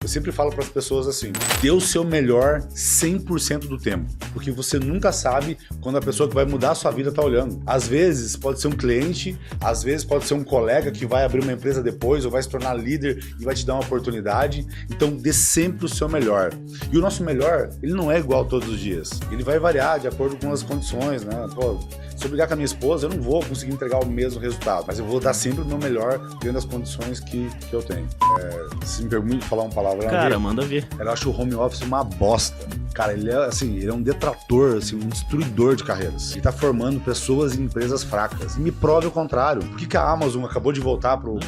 Eu sempre falo para as pessoas assim, dê o seu melhor 100% do tempo, porque você nunca sabe quando a pessoa que vai mudar a sua vida está olhando. Às vezes pode ser um cliente, às vezes pode ser um colega que vai abrir uma empresa depois ou vai se tornar líder e vai te dar uma oportunidade. Então dê sempre o seu melhor. E o nosso melhor, ele não é igual todos os dias. Ele vai variar de acordo com as condições, né? Pô, se eu brigar com a minha esposa, eu não vou conseguir entregar o mesmo resultado, mas eu vou dar sempre o meu melhor dentro das condições que eu tenho. Se me permite falar uma palavra... Cara, manda ver. Eu acho o home office uma bosta. Cara, ele é assim, ele é um detrator, assim, um destruidor de carreiras. Ele tá formando pessoas em empresas fracas. E me prove o contrário. Por que a Amazon acabou de voltar pro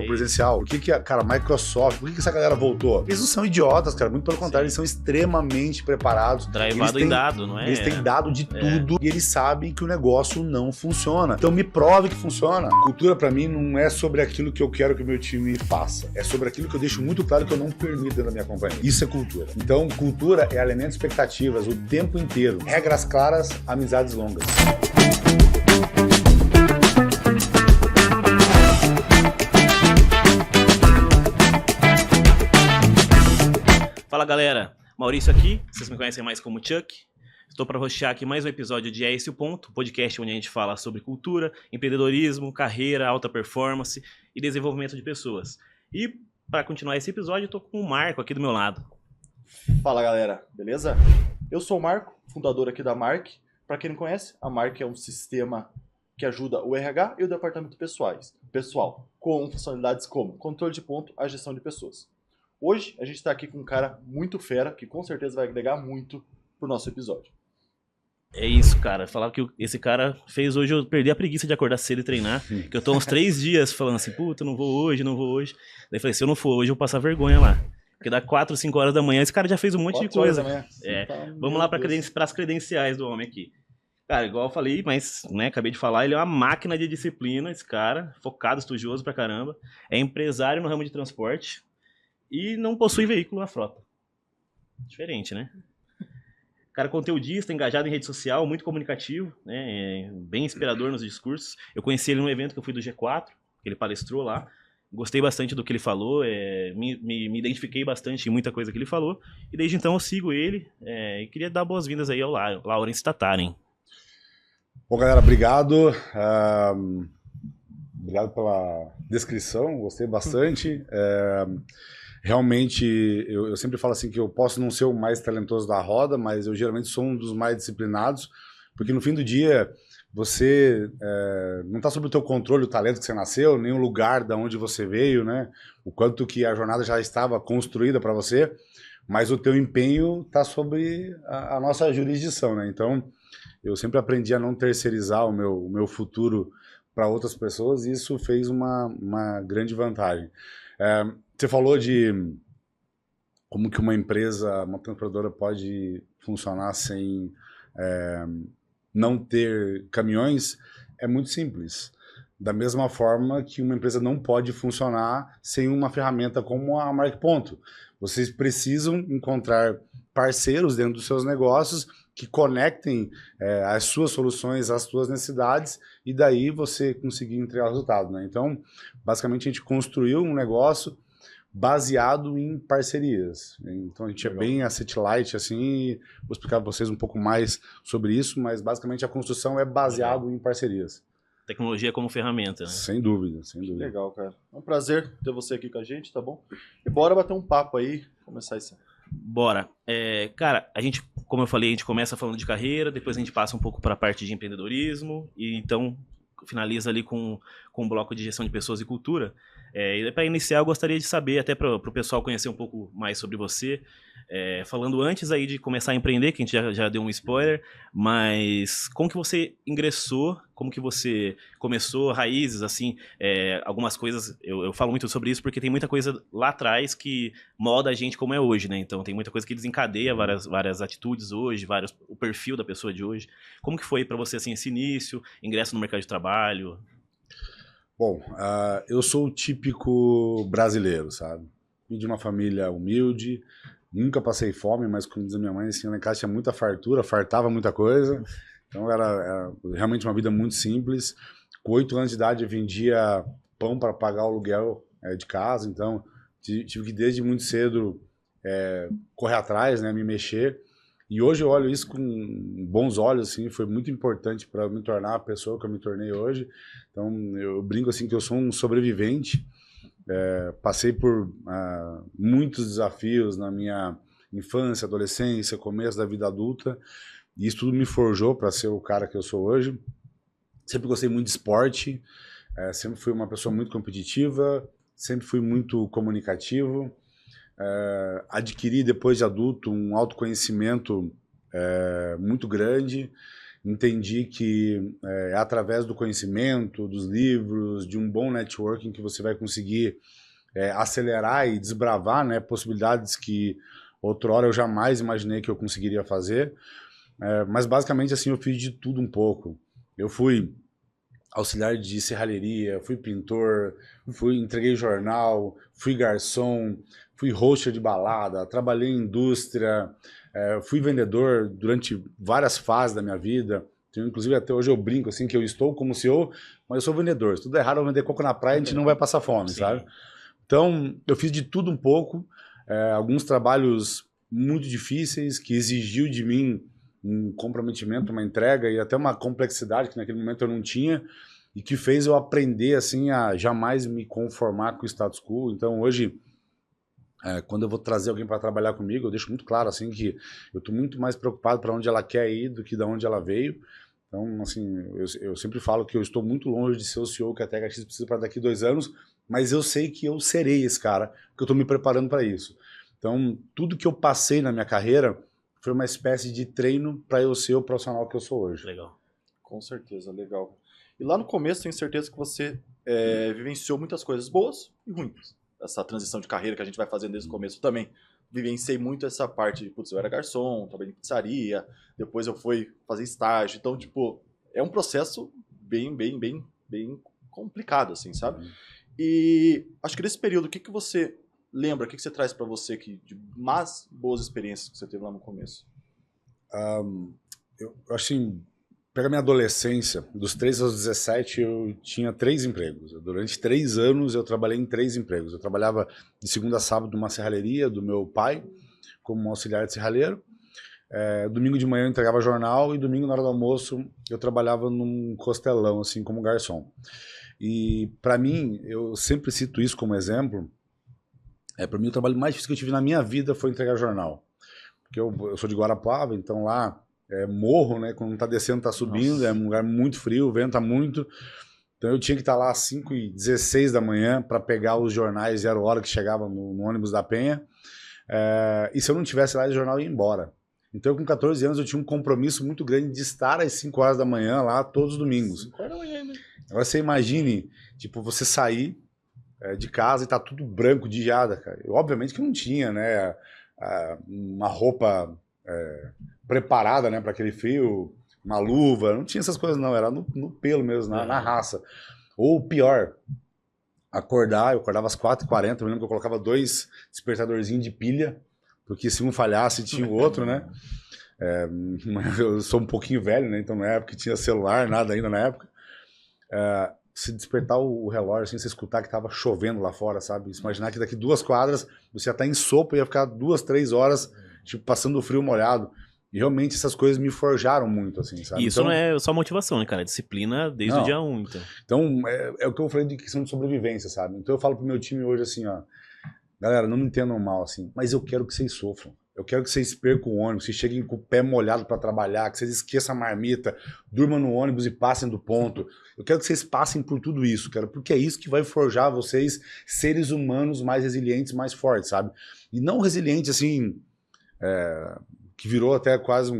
presencial? Por que cara, Microsoft, por que essa galera voltou? Eles não são idiotas, cara. Muito pelo contrário, eles são extremamente preparados. Drivado em dado, não é? Eles têm dado de tudo e eles sabem que o negócio não funciona. Então me prove que funciona. Cultura, pra mim, não é sobre aquilo que eu quero que o meu time faça. É sobre aquilo que eu deixo muito claro que eu não permito dentro da minha companhia. Isso é cultura. Então, cultura é alimento de expectativas o tempo inteiro. Regras claras, amizades longas. Fala galera, Maurício aqui, vocês me conhecem mais como Chuck. Estou para hostear aqui mais um episódio de É Esse o Ponto, podcast onde a gente fala sobre cultura, empreendedorismo, carreira, alta performance e desenvolvimento de pessoas. E para continuar esse episódio, eu tô com o Marco aqui do meu lado. Fala galera, beleza? Eu sou o Marco, fundador aqui da Mark. Para quem não conhece, a Mark é um sistema que ajuda o RH e o departamento pessoal, com funcionalidades como controle de ponto, a gestão de pessoas. Hoje a gente está aqui com um cara muito fera, que com certeza vai agregar muito pro nosso episódio. É isso, cara. Falar que esse cara fez hoje eu perder a preguiça de acordar cedo e treinar. Que eu tô uns 3 dias falando assim, puta, não vou hoje. Daí falei, se eu não for hoje, eu vou passar vergonha lá. Porque dá 4, 5 horas da manhã, esse cara já fez um monte de coisa. Vamos lá para as credenciais do homem aqui. Cara, igual eu falei, mas acabei de falar, ele é uma máquina de disciplina, esse cara, focado, estudioso pra caramba. É empresário no ramo de transporte e não possui veículo na frota. Diferente, né? Cara, conteudista, engajado em rede social, muito comunicativo, né? Bem inspirador nos discursos. Eu conheci ele num evento que eu fui do G4, que ele palestrou lá. Gostei bastante do que ele falou, me identifiquei bastante em muita coisa que ele falou. E desde então eu sigo ele e queria dar boas-vindas aí ao Laurence Tataren. Bom, galera, obrigado. Obrigado pela descrição, gostei bastante. Realmente, eu sempre falo assim que eu posso não ser o mais talentoso da roda, mas eu geralmente sou um dos mais disciplinados, porque no fim do dia você não está sob o teu controle o talento que você nasceu, nem o lugar de onde você veio, né? O quanto que a jornada já estava construída para você, mas o teu empenho está sobre a nossa jurisdição, né? Então, eu sempre aprendi a não terceirizar o meu futuro para outras pessoas e isso fez uma grande vantagem. Você falou de como que uma empresa, uma transportadora pode funcionar sem não ter caminhões. É muito simples. Da mesma forma que uma empresa não pode funcionar sem uma ferramenta como a Mark Ponto. Vocês precisam encontrar parceiros dentro dos seus negócios que conectem as suas soluções às suas necessidades e daí você conseguir entregar o resultado, né? Então, basicamente, a gente construiu um negócio baseado em parcerias. Então a gente é bem asset light, assim, vou explicar para vocês um pouco mais sobre isso, mas basicamente a construção é baseado em parcerias. Tecnologia como ferramenta, né? Sem dúvida, sem dúvida. Legal, cara. É um prazer ter você aqui com a gente, tá bom? E bora bater um papo aí, começar isso. Bora. Cara, a gente, como eu falei, a gente começa falando de carreira, depois a gente passa um pouco para a parte de empreendedorismo e então finaliza ali com um bloco de gestão de pessoas e cultura. E para iniciar, eu gostaria de saber, até para o pessoal conhecer um pouco mais sobre você, falando antes aí de começar a empreender, que a gente já deu um spoiler, mas como que você ingressou, como que você começou, raízes, assim, algumas coisas, eu falo muito sobre isso porque tem muita coisa lá atrás que molda a gente como é hoje, né? Então tem muita coisa que desencadeia várias atitudes hoje, o perfil da pessoa de hoje. Como que foi para você, assim, esse início, ingresso no mercado de trabalho? Bom, eu sou o típico brasileiro, sabe? Vim de uma família humilde, nunca passei fome, mas como diz a minha mãe, assim, lá em casa tinha muita fartura, fartava muita coisa. Então era realmente uma vida muito simples. Com 8 anos de idade eu vendia pão para pagar o aluguel de casa, então tive que desde muito cedo correr atrás, né, me mexer. E hoje eu olho isso com bons olhos, assim, foi muito importante para me tornar a pessoa que eu me tornei hoje. Então eu brinco assim que eu sou um sobrevivente. Passei por muitos desafios na minha infância, adolescência, começo da vida adulta, e isso tudo me forjou para ser o cara que eu sou hoje. Sempre gostei muito de esporte, sempre fui uma pessoa muito competitiva, sempre fui muito comunicativo. Adquiri depois de adulto um autoconhecimento muito grande. Entendi que é através do conhecimento, dos livros, de um bom networking que você vai conseguir acelerar e desbravar, né, possibilidades que outrora eu jamais imaginei que eu conseguiria fazer. Mas basicamente assim eu fiz de tudo um pouco. Eu fui auxiliar de serralheria, fui pintor, entreguei jornal, fui garçom, fui host de balada, trabalhei em indústria, fui vendedor durante várias fases da minha vida. Então, inclusive até hoje eu brinco assim que eu estou como CEO, mas eu sou vendedor. Se tudo é errado eu vender coco na praia, a gente não vai passar fome, sabe? Então eu fiz de tudo um pouco, alguns trabalhos muito difíceis que exigiu de mim um comprometimento, uma entrega e até uma complexidade que naquele momento eu não tinha e que fez eu aprender assim a jamais me conformar com o status quo. Então hoje, quando eu vou trazer alguém para trabalhar comigo, eu deixo muito claro assim que eu estou muito mais preocupado para onde ela quer ir do que de onde ela veio. Então, assim, eu sempre falo que eu estou muito longe de ser o CEO que a THX precisa para daqui 2 anos, mas eu sei que eu serei esse cara, porque eu estou me preparando para isso. Então, tudo que eu passei na minha carreira foi uma espécie de treino para eu ser o profissional que eu sou hoje. Legal. Com certeza, legal. E lá no começo, tenho certeza que você vivenciou muitas coisas boas e ruins. Essa transição de carreira que a gente vai fazendo desde o começo também. Vivenciei muito essa parte de, putz, eu era garçom, trabalhei em pizzaria, depois eu fui fazer estágio. Então, tipo, é um processo bem complicado, assim, sabe? E acho que nesse período, o que você lembra, o que você traz para você de mais boas experiências que você teve lá no começo? Eu assim, pega minha adolescência, dos 3 aos 17 eu tinha 3 empregos. Durante 3 anos eu trabalhei em 3 empregos. Eu trabalhava de segunda a sábado numa serralheria do meu pai, como auxiliar de serralheiro. Domingo de manhã eu entregava jornal e domingo na hora do almoço eu trabalhava num costelão, assim, como garçom. E para mim, eu sempre cito isso como exemplo. Para mim, o trabalho mais difícil que eu tive na minha vida foi entregar jornal. Porque eu sou de Guarapuava, então lá morro, né? Quando tá descendo, tá subindo. Nossa. É um lugar muito frio, venta muito. Então eu tinha que estar lá às 5h16 da manhã para pegar os jornais 0 hora que chegavam no ônibus da Penha. E se eu não tivesse lá, o jornal ia embora. Então com 14 anos eu tinha um compromisso muito grande de estar às 5 horas da manhã lá todos os domingos. 5 horas da manhã, né? Agora você imagine, tipo, você sair de casa e tá tudo branco de geada, cara. Obviamente que não tinha, né, uma roupa preparada, né, para aquele frio, uma luva, não tinha essas coisas não, era no pelo mesmo, na raça. Ou pior, eu acordava às 4h40, eu lembro que eu colocava 2 despertadorzinhos de pilha, porque se um falhasse tinha o outro, né. Eu sou um pouquinho velho, né, então na época tinha celular, nada ainda na época. Se despertar o relógio, assim, você escutar que tava chovendo lá fora, sabe? Se imaginar que daqui 2 quadras você ia estar em sopa e ia ficar 2, 3 horas, tipo, passando o frio molhado. E realmente essas coisas me forjaram muito, assim, sabe? E isso então, não é só motivação, né, cara? É disciplina desde o dia 1, então. Então, é o que eu falei de questão de sobrevivência, sabe? Então eu falo pro meu time hoje assim, ó, galera, não me entendam mal, assim, mas eu quero que vocês sofram. Eu quero que vocês percam o ônibus, que vocês cheguem com o pé molhado para trabalhar, que vocês esqueçam a marmita, durmam no ônibus e passem do ponto. Eu quero que vocês passem por tudo isso, cara, porque é isso que vai forjar vocês seres humanos mais resilientes, mais fortes, sabe? E não resilientes, assim, que virou até quase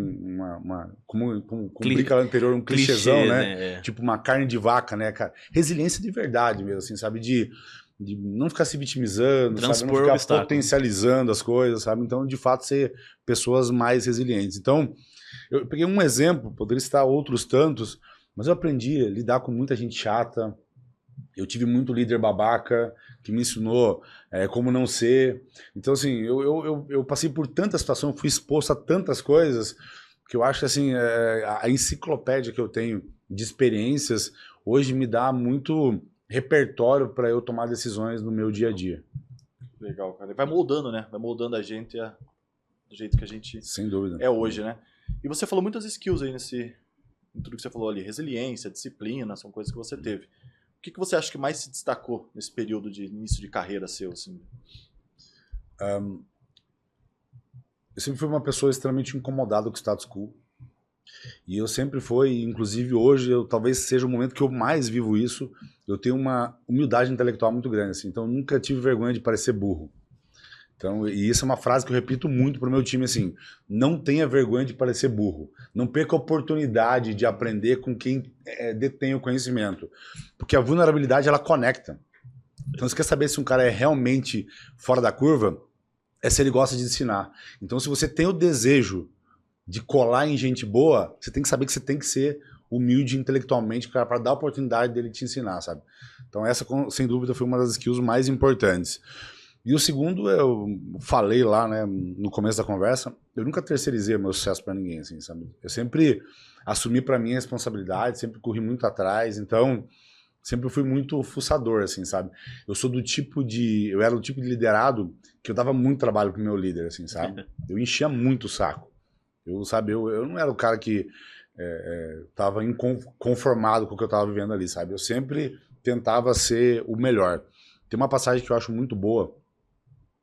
como brinca lá anterior, um clichêzão, né? Tipo uma carne de vaca, né, cara? Resiliência de verdade mesmo, assim, sabe? De não ficar se vitimizando, sabe? Não ficar potencializando as coisas, sabe? Então, de fato, ser pessoas mais resilientes. Então, eu peguei um exemplo, poderia citar outros tantos, mas eu aprendi a lidar com muita gente chata. Eu tive muito líder babaca que me ensinou como não ser. Então, assim, eu passei por tanta situação, fui exposto a tantas coisas, que eu acho que, assim, a enciclopédia que eu tenho de experiências hoje me dá muito repertório para eu tomar decisões no meu dia a dia. Legal, cara. Vai moldando, né? Vai moldando a gente do jeito que a gente Sem dúvida. é hoje, né? E você falou muitas skills aí em tudo que você falou ali. Resiliência, disciplina, são coisas que você teve. O que você acha que mais se destacou nesse período de início de carreira seu, assim? Eu sempre fui uma pessoa extremamente incomodada com o status quo. E eu sempre fui, inclusive hoje, talvez seja o momento que eu mais vivo isso. Eu tenho uma humildade intelectual muito grande, assim, então eu nunca tive vergonha de parecer burro. Então, e isso é uma frase que eu repito muito pro meu time, assim, não tenha vergonha de parecer burro. Não perca a oportunidade de aprender com quem detém o conhecimento. Porque a vulnerabilidade, ela conecta. Então, você quer saber se um cara é realmente fora da curva, é se ele gosta de ensinar. Então, se você tem o desejo de colar em gente boa, você tem que saber que você tem que ser humilde intelectualmente para dar a oportunidade dele te ensinar, sabe? Então, essa, sem dúvida, foi uma das skills mais importantes. E o segundo, eu falei lá, né, no começo da conversa, eu nunca terceirizei o meu sucesso para ninguém, assim, sabe? Eu sempre assumi para mim a responsabilidade, sempre corri muito atrás, então sempre fui muito fuçador, assim, sabe? Eu era do tipo de liderado que eu dava muito trabalho pro meu líder, assim, sabe? Eu enchia muito o saco. Eu não era o cara que tava inconformado com o que eu tava vivendo ali, sabe? Eu sempre tentava ser o melhor. Tem uma passagem que eu acho muito boa.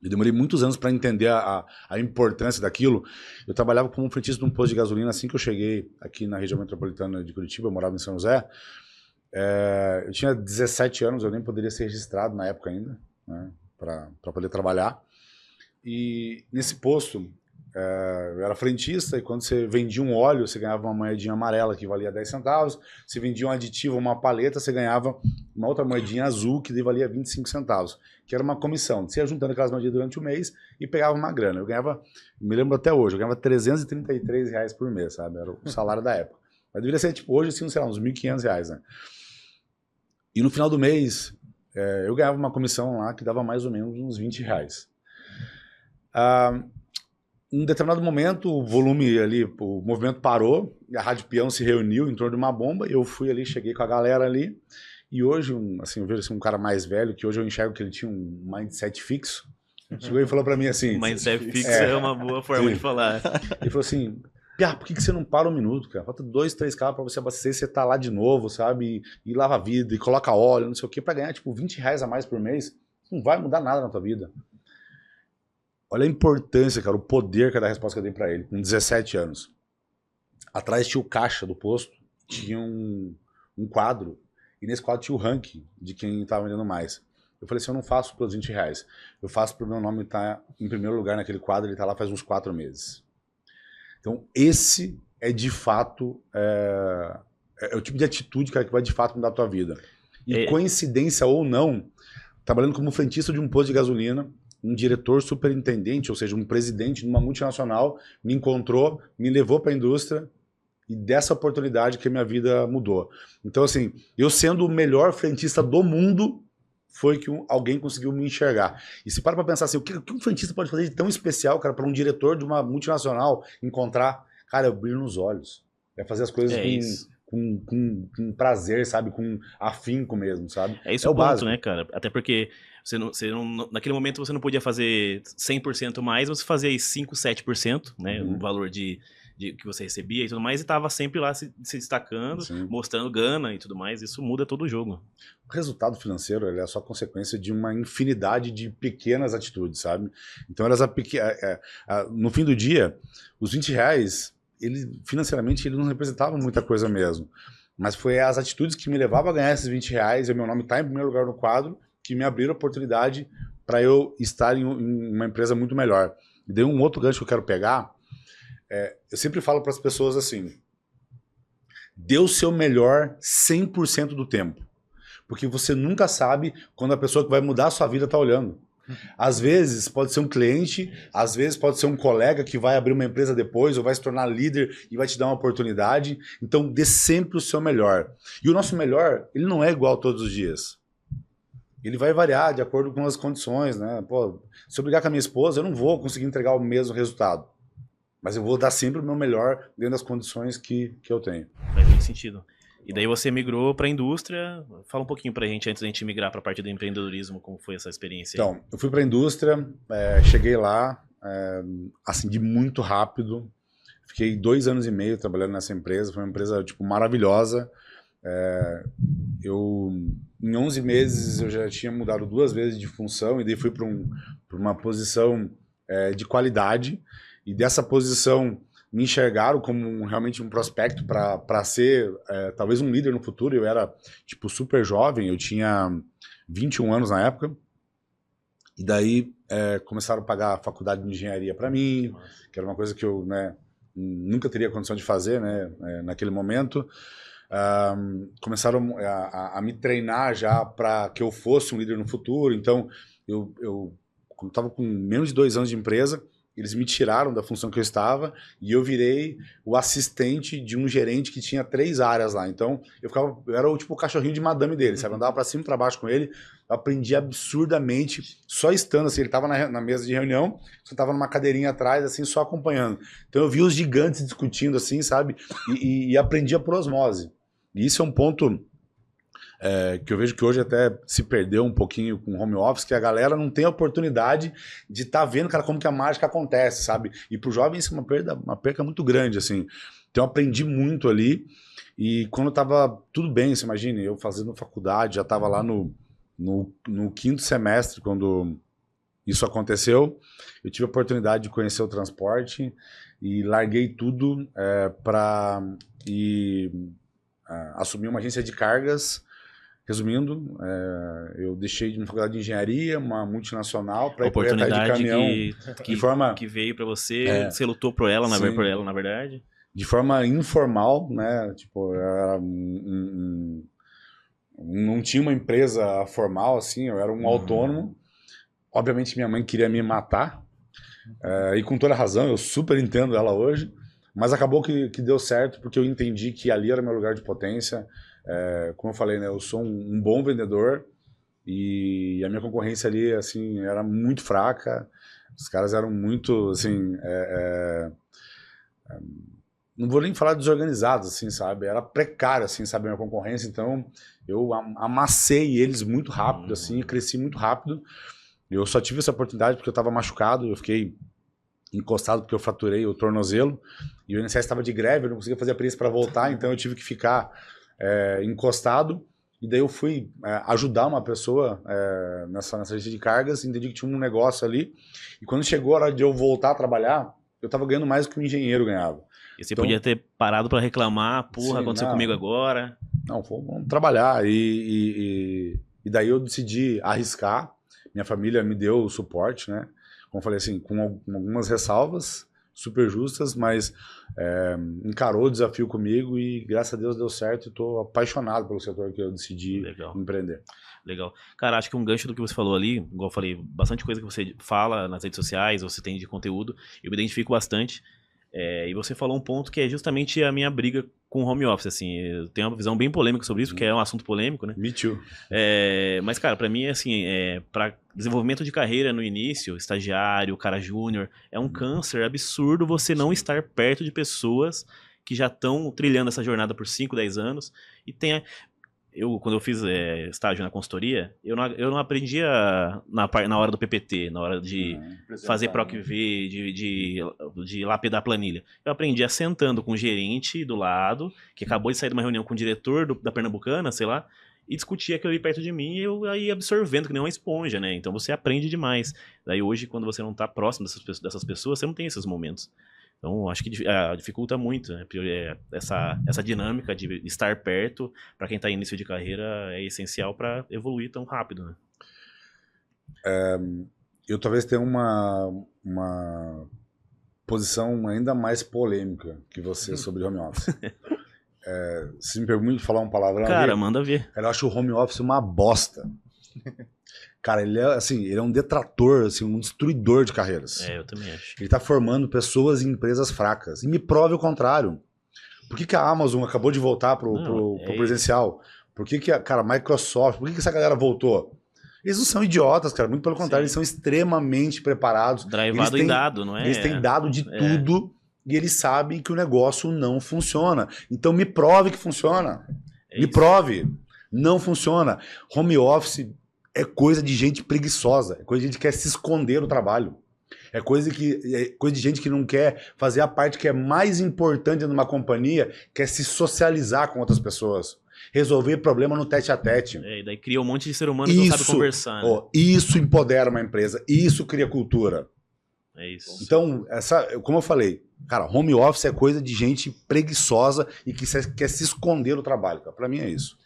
Eu demorei muitos anos para entender a importância daquilo. Eu trabalhava como frentista de um posto de gasolina assim que eu cheguei aqui na região metropolitana de Curitiba, eu morava em São José. Eu tinha 17 anos, eu nem poderia ser registrado na época ainda, né, para poder trabalhar. E nesse posto, eu era frentista e quando você vendia um óleo, você ganhava uma moedinha amarela que valia 10 centavos. Se vendia um aditivo, uma paleta, você ganhava uma outra moedinha azul que valia 25 centavos, que era uma comissão. Você ia juntando aquelas moedinhas durante o mês e pegava uma grana. Eu ganhava, me lembro até hoje, eu ganhava R$333 por mês, sabe? Era o salário da época. Mas deveria ser, tipo, hoje, assim, sei lá, uns R$1.500, né? E no final do mês, eu ganhava uma comissão lá que dava mais ou menos uns R$20. Em um determinado momento, o volume ali, o movimento parou, a Rádio Peão se reuniu em torno de uma bomba, eu fui ali, cheguei com a galera ali, e hoje, assim, eu vejo assim, um cara mais velho, que hoje eu enxergo que ele tinha um mindset fixo, chegou e falou pra mim assim... Mindset fixo é uma boa forma de falar. Ele falou assim, Piá, por que você não para um minuto, cara? Falta 2, 3 carros pra você abastecer, você tá lá de novo, sabe? E lava a vida, e coloca óleo, não sei o quê, pra ganhar, tipo, R$20 a mais por mês, não vai mudar nada na tua vida. Olha a importância, cara, o poder que é da resposta que eu dei pra ele, com 17 anos. Atrás tinha o caixa do posto, tinha um quadro, e nesse quadro tinha o ranking de quem estava vendendo mais. Eu falei assim, eu não faço pelos R$20, eu faço pro meu nome estar em primeiro lugar naquele quadro, ele tá lá faz uns 4 meses. Então esse é de fato, o tipo de atitude, cara, que vai de fato mudar a tua vida. E coincidência ou não, trabalhando como frentista de um posto de gasolina, um diretor superintendente, ou seja, um presidente de uma multinacional, me encontrou, me levou para a indústria e dessa oportunidade que a minha vida mudou. Então, assim, eu sendo o melhor frentista do mundo, foi que alguém conseguiu me enxergar. E se para pensar assim, o que um frentista pode fazer de tão especial, cara, para um diretor de uma multinacional encontrar? Cara, é o brilho nos olhos. É fazer as coisas com prazer, sabe? Com afinco mesmo, sabe? É isso o ponto, né, cara? Até porque naquele momento você não podia fazer 100% mais, você fazia 5%, 7%, né? O valor de que você recebia e tudo mais, e tava sempre lá se destacando, mostrando gana e tudo mais. Isso muda todo o jogo. O resultado financeiro é só consequência de uma infinidade de pequenas atitudes, sabe? Então, no fim do dia, os R$20, financeiramente, ele não representava muita coisa mesmo. Mas foi as atitudes que me levavam a ganhar esses R$20, e o meu nome está em primeiro lugar no quadro, que me abriram a oportunidade para eu estar em uma empresa muito melhor. E daí um outro gancho que eu quero pegar, eu sempre falo para as pessoas assim, dê o seu melhor 100% do tempo. Porque você nunca sabe quando a pessoa que vai mudar a sua vida está olhando. Às vezes pode ser um cliente, às vezes pode ser um colega que vai abrir uma empresa depois ou vai se tornar líder e vai te dar uma oportunidade. Então dê sempre o seu melhor. E o nosso melhor, ele não é igual todos os dias. Ele vai variar de acordo com as condições, né? Pô, se eu brigar com a minha esposa, eu não vou conseguir entregar o mesmo resultado. Mas eu vou dar sempre o meu melhor dentro das condições que eu tenho. Faz muito sentido. E daí você migrou para a indústria. Fala um pouquinho pra gente, antes da gente migrar para a parte do empreendedorismo, como foi essa experiência aí? Então, eu fui para a indústria, cheguei lá, assim, de muito rápido. Fiquei 2 anos e meio trabalhando nessa empresa, foi uma empresa, tipo, maravilhosa. Em 11 meses, eu já tinha mudado 2 vezes de função, e daí fui para uma posição de qualidade, e dessa posição me enxergaram como realmente um prospecto para ser talvez um líder no futuro. Eu era, tipo, super jovem, eu tinha 21 anos na época, e daí começaram a pagar a faculdade de engenharia para mim, que era uma coisa que eu, né, nunca teria condição de fazer, né, naquele momento. Começaram a me treinar já para que eu fosse um líder no futuro. Então, eu como estava com menos de 2 anos de empresa, eles me tiraram da função que eu estava e eu virei o assistente de um gerente que tinha 3 áreas lá. Então, eu era o tipo o cachorrinho de madame dele, sabe? Eu andava para cima e para baixo com ele, eu aprendi absurdamente, só estando assim. Ele estava na mesa de reunião, eu estava numa cadeirinha atrás, assim, só acompanhando. Então, eu vi os gigantes discutindo, assim, sabe? E aprendia por osmose. E isso é um ponto que eu vejo que hoje até se perdeu um pouquinho com o home office, que a galera não tem a oportunidade de estar vendo, cara, como que a mágica acontece, sabe? E pro jovem isso é uma perca muito grande, assim. Então eu aprendi muito ali, e quando tava tudo bem, você imagina, eu fazendo faculdade, já tava lá no 5º semestre, quando isso aconteceu, eu tive a oportunidade de conhecer o transporte e larguei tudo para assumir uma agência de cargas. Resumindo, eu deixei de uma faculdade de engenharia, uma multinacional, para ir projetar de caminhão que veio para você, você lutou por ela, na verdade? De forma informal, né? Tipo, não tinha uma empresa formal, assim, eu era um autônomo. Obviamente minha mãe queria me matar, e com toda razão, eu super entendo ela hoje, mas acabou que deu certo, porque eu entendi que ali era meu lugar de potência. Como eu falei, né, eu sou um bom vendedor, e a minha concorrência ali, assim, era muito fraca. Os caras eram muito, assim, não vou nem falar desorganizados, assim, sabe? Era precário, assim, sabe, a minha concorrência. Então, eu amassei eles muito rápido, assim, cresci muito rápido. Eu só tive essa oportunidade porque eu estava machucado, eu fiquei encostado porque eu fraturei o tornozelo, e o INSS estava de greve, eu não conseguia fazer a perícia para voltar, então eu tive que ficar encostado. E daí eu fui ajudar uma pessoa nessa agência de cargas, entendi que tinha um negócio ali, e quando chegou a hora de eu voltar a trabalhar, eu estava ganhando mais do que o engenheiro ganhava. E você podia ter parado para reclamar, porra, aconteceu comigo agora. Não, vamos trabalhar. E daí eu decidi arriscar. Minha família me deu o suporte, né? Como eu falei assim, com algumas ressalvas super justas, mas encarou o desafio comigo e graças a Deus deu certo, e estou apaixonado pelo setor que eu decidi empreender. Legal. Cara, acho que um gancho do que você falou ali, igual eu falei, bastante coisa que você fala nas redes sociais, você tem de conteúdo, eu me identifico bastante. E você falou um ponto que é justamente a minha briga com o home office, assim, eu tenho uma visão bem polêmica sobre isso, porque é um assunto polêmico, né? Me too. Mas, cara, pra mim, assim, para desenvolvimento de carreira no início, estagiário, cara júnior, é um câncer absurdo você não estar perto de pessoas que já estão trilhando essa jornada por 5, 10 anos, e quando eu fiz estágio na consultoria, eu não aprendia na hora do PPT, na hora de fazer PROC-V, de lapidar a planilha. Eu aprendia sentando com o gerente do lado, que acabou de sair de uma reunião com o diretor da Pernambucana, sei lá, e discutia aquilo ali perto de mim, e eu ia absorvendo que nem uma esponja, né? Então você aprende demais. Daí hoje, quando você não está próximo dessas pessoas, você não tem esses momentos. Então, acho que dificulta muito, né? Essa dinâmica de estar perto, para quem está em início de carreira, é essencial para evoluir tão rápido, né? Eu talvez tenha uma posição ainda mais polêmica que você sobre home office. Se me permite falar um palavrão, cara, manda ver. Eu acho o home office uma bosta. Cara, ele é um detrator, assim, um destruidor de carreiras. Eu também acho. Ele está formando pessoas em empresas fracas. E me prove o contrário. Por que a Amazon acabou de voltar pro presencial? Por que a Microsoft, por que essa galera voltou? Eles não são idiotas, cara. Muito pelo contrário, eles são extremamente preparados. Drivado em dado, não é? Eles têm dado de tudo e eles sabem que o negócio não funciona. Então me prove que funciona. Me prove. Não funciona. Home office é coisa de gente preguiçosa. É coisa de gente que quer se esconder do trabalho. É coisa de gente que não quer fazer a parte que é mais importante numa companhia, que é se socializar com outras pessoas. Resolver problema no tete a tete. E daí cria um monte de ser humano que não sabe conversar. Né? Isso empodera uma empresa. Isso cria cultura. É isso. Então, como eu falei, cara, home office é coisa de gente preguiçosa e que quer se esconder do trabalho. Pra mim é isso.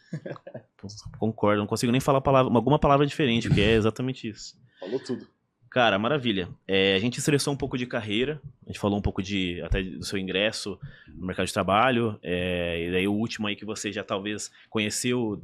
Concordo, não consigo nem falar alguma palavra diferente, porque é exatamente isso. Falou tudo. Cara, maravilha. A gente estressou um pouco de carreira, a gente falou um pouco até do seu ingresso no mercado de trabalho, e daí o último aí que você já talvez conheceu,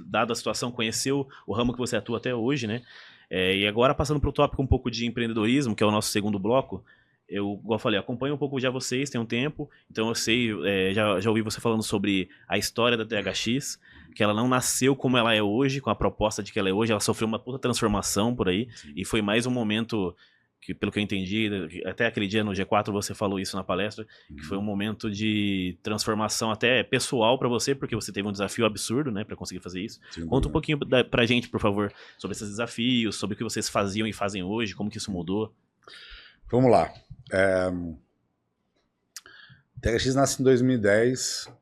dada a situação, conheceu o ramo que você atua até hoje, né? E agora passando para o tópico um pouco de empreendedorismo, que é o nosso segundo bloco, igual eu falei, acompanho um pouco já vocês, tem um tempo, então eu sei, já ouvi você falando sobre a história da THX, que ela não nasceu como ela é hoje, com a proposta de que ela é hoje, ela sofreu uma puta transformação por aí, e foi mais um momento que, pelo que eu entendi, até aquele dia no G4 você falou isso na palestra, que foi um momento de transformação até pessoal pra você, porque você teve um desafio absurdo, né, pra conseguir fazer isso. Conta um pouquinho pra gente, por favor, sobre esses desafios, sobre o que vocês faziam e fazem hoje, como que isso mudou. Vamos lá. THX nasce em 2010.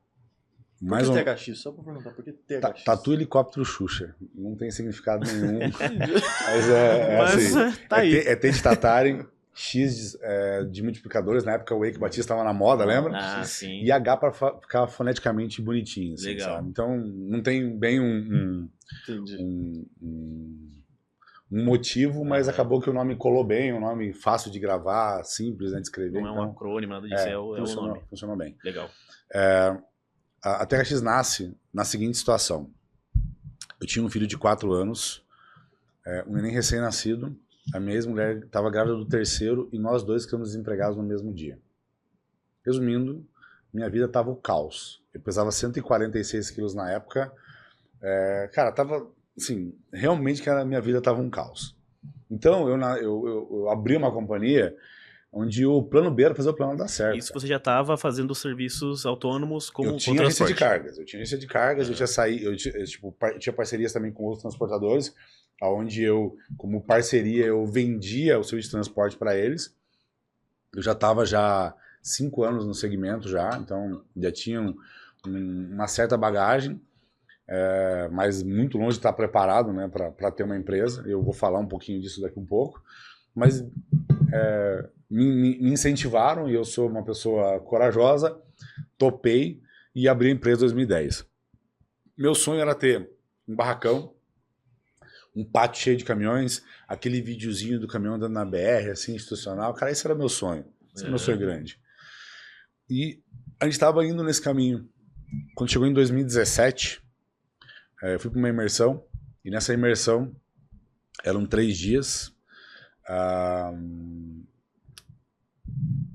Por que THX? Só pra perguntar, por que THX? Tatu helicóptero Xuxa. Não tem significado nenhum. Mas assim, tá aí. É T de Tataren, X de multiplicadores. Na época o Eike Batista estava na moda, lembra? Ah, sim. E H para ficar foneticamente bonitinho. Assim, legal. Sabe? Então não tem bem um motivo, mas acabou que o nome colou bem, um nome fácil de gravar, simples, né, de escrever. Não é um acrônimo, nada disso, é o nome. Funcionou bem. Legal. A THX nasce na seguinte situação. Eu tinha um filho de 4 anos, um neném recém-nascido, a minha ex-mulher estava grávida do terceiro e nós dois ficamos desempregados no mesmo dia. Resumindo, minha vida estava o caos. Eu pesava 146 quilos na época. Cara, tava... Assim, realmente que a minha vida estava um caos. Então, eu abri uma companhia onde o plano B era fazer o plano dar certo. Isso você já estava fazendo serviços autônomos como eu tinha agência de cargas. Eu tinha agência de cargas, eu tinha saído, eu tinha parcerias também com outros transportadores, onde eu, como parceria, eu vendia o serviço de transporte para eles. Eu já estava 5 anos no segmento já, então já tinha uma certa bagagem. Mas muito longe de estar preparado, né, para ter uma empresa. Eu vou falar um pouquinho disso daqui um pouco. Mas me incentivaram e eu sou uma pessoa corajosa, topei e abri a empresa em 2010. Meu sonho era ter um barracão, um pátio cheio de caminhões, aquele videozinho do caminhão andando na BR, assim, institucional. Cara, esse era meu sonho. Esse era meu sonho grande. E a gente estava indo nesse caminho. Quando chegou em 2017... eu fui para uma imersão, e nessa imersão eram 3 dias.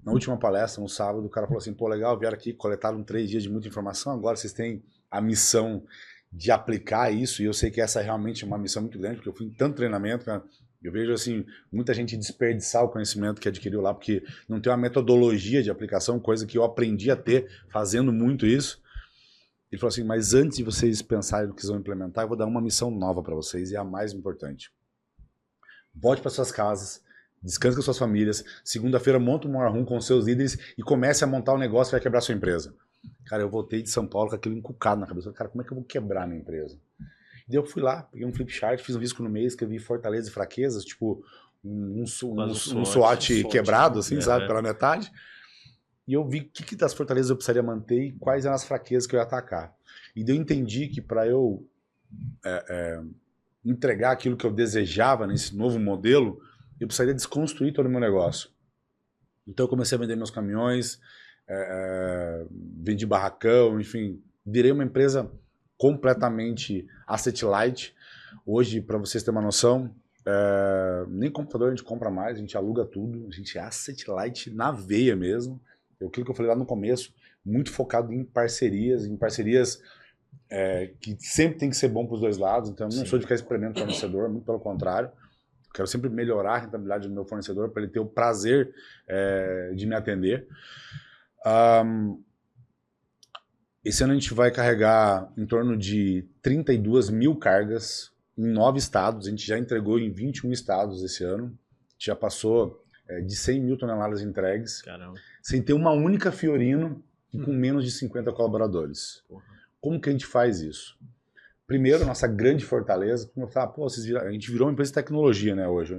Na última palestra, no sábado, o cara falou assim, pô, legal, vieram aqui, coletaram 3 dias de muita informação, agora vocês têm a missão de aplicar isso, e eu sei que essa realmente é uma missão muito grande, porque eu fui em tanto treinamento, cara, eu vejo assim, muita gente desperdiçar o conhecimento que adquiriu lá, porque não tem uma metodologia de aplicação, coisa que eu aprendi a ter fazendo muito isso. Ele falou assim, mas antes de vocês pensarem no que vão implementar, eu vou dar uma missão nova para vocês, e é a mais importante. Volte para suas casas, descanse com suas famílias, segunda-feira monta um war room com seus líderes e comece a montar um negócio que vai quebrar sua empresa. Cara, eu voltei de São Paulo com aquilo encucado na cabeça. Cara, como é que eu vou quebrar minha empresa? E daí eu fui lá, peguei um flip chart, fiz um risco no meio, escrevi fortalezas e fraquezas, tipo um SWOT quebrado, assim, sabe, pela metade. E eu vi o que das fortalezas eu precisaria manter e quais eram as fraquezas que eu ia atacar. E daí eu entendi que para eu entregar aquilo que eu desejava nesse novo modelo, eu precisaria desconstruir todo o meu negócio. Então eu comecei a vender meus caminhões, vendi barracão, enfim, virei uma empresa completamente asset light. Hoje, para vocês terem uma noção, nem computador a gente compra mais, a gente aluga tudo, a gente é asset light na veia mesmo. Aquilo que eu falei lá no começo, muito focado em parcerias que sempre tem que ser bom para os dois lados. Então eu não sou de ficar espremendo o fornecedor, muito pelo contrário. Eu quero sempre melhorar a rentabilidade do meu fornecedor para ele ter o prazer de me atender. Esse ano a gente vai carregar em torno de 32 mil cargas em 9 estados. A gente já entregou em 21 estados esse ano. A gente já passou de 100 mil toneladas entregues. Caramba. Sem ter uma única Fiorino e com menos de 50 colaboradores. Porra. Como que a gente faz isso? Primeiro, nossa grande fortaleza, como eu falo, a gente virou uma empresa de tecnologia, né, hoje.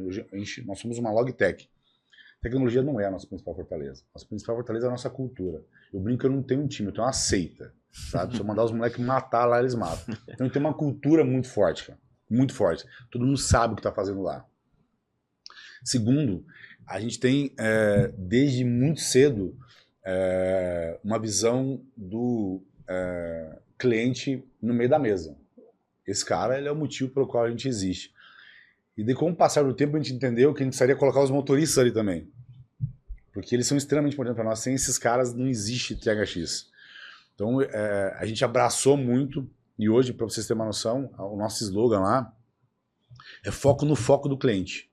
Nós somos uma logtech. Tecnologia não é a nossa principal fortaleza. Nossa principal fortaleza é a nossa cultura. Eu brinco que eu não tenho um time, eu tenho uma seita, sabe? Se eu mandar os moleques matar lá, eles matam. Então tem uma cultura muito forte, cara. Muito forte. Todo mundo sabe o que está fazendo lá. Segundo, a gente tem, desde muito cedo, uma visão do cliente no meio da mesa. Esse cara, ele é o motivo pelo qual a gente existe. E de com o passar do tempo a gente entendeu que a gente precisaria colocar os motoristas ali também. Porque eles são extremamente importantes para nós. Sem esses caras não existe THX. Então a gente abraçou muito, e hoje, para vocês terem uma noção, o nosso slogan lá é foco no foco do cliente.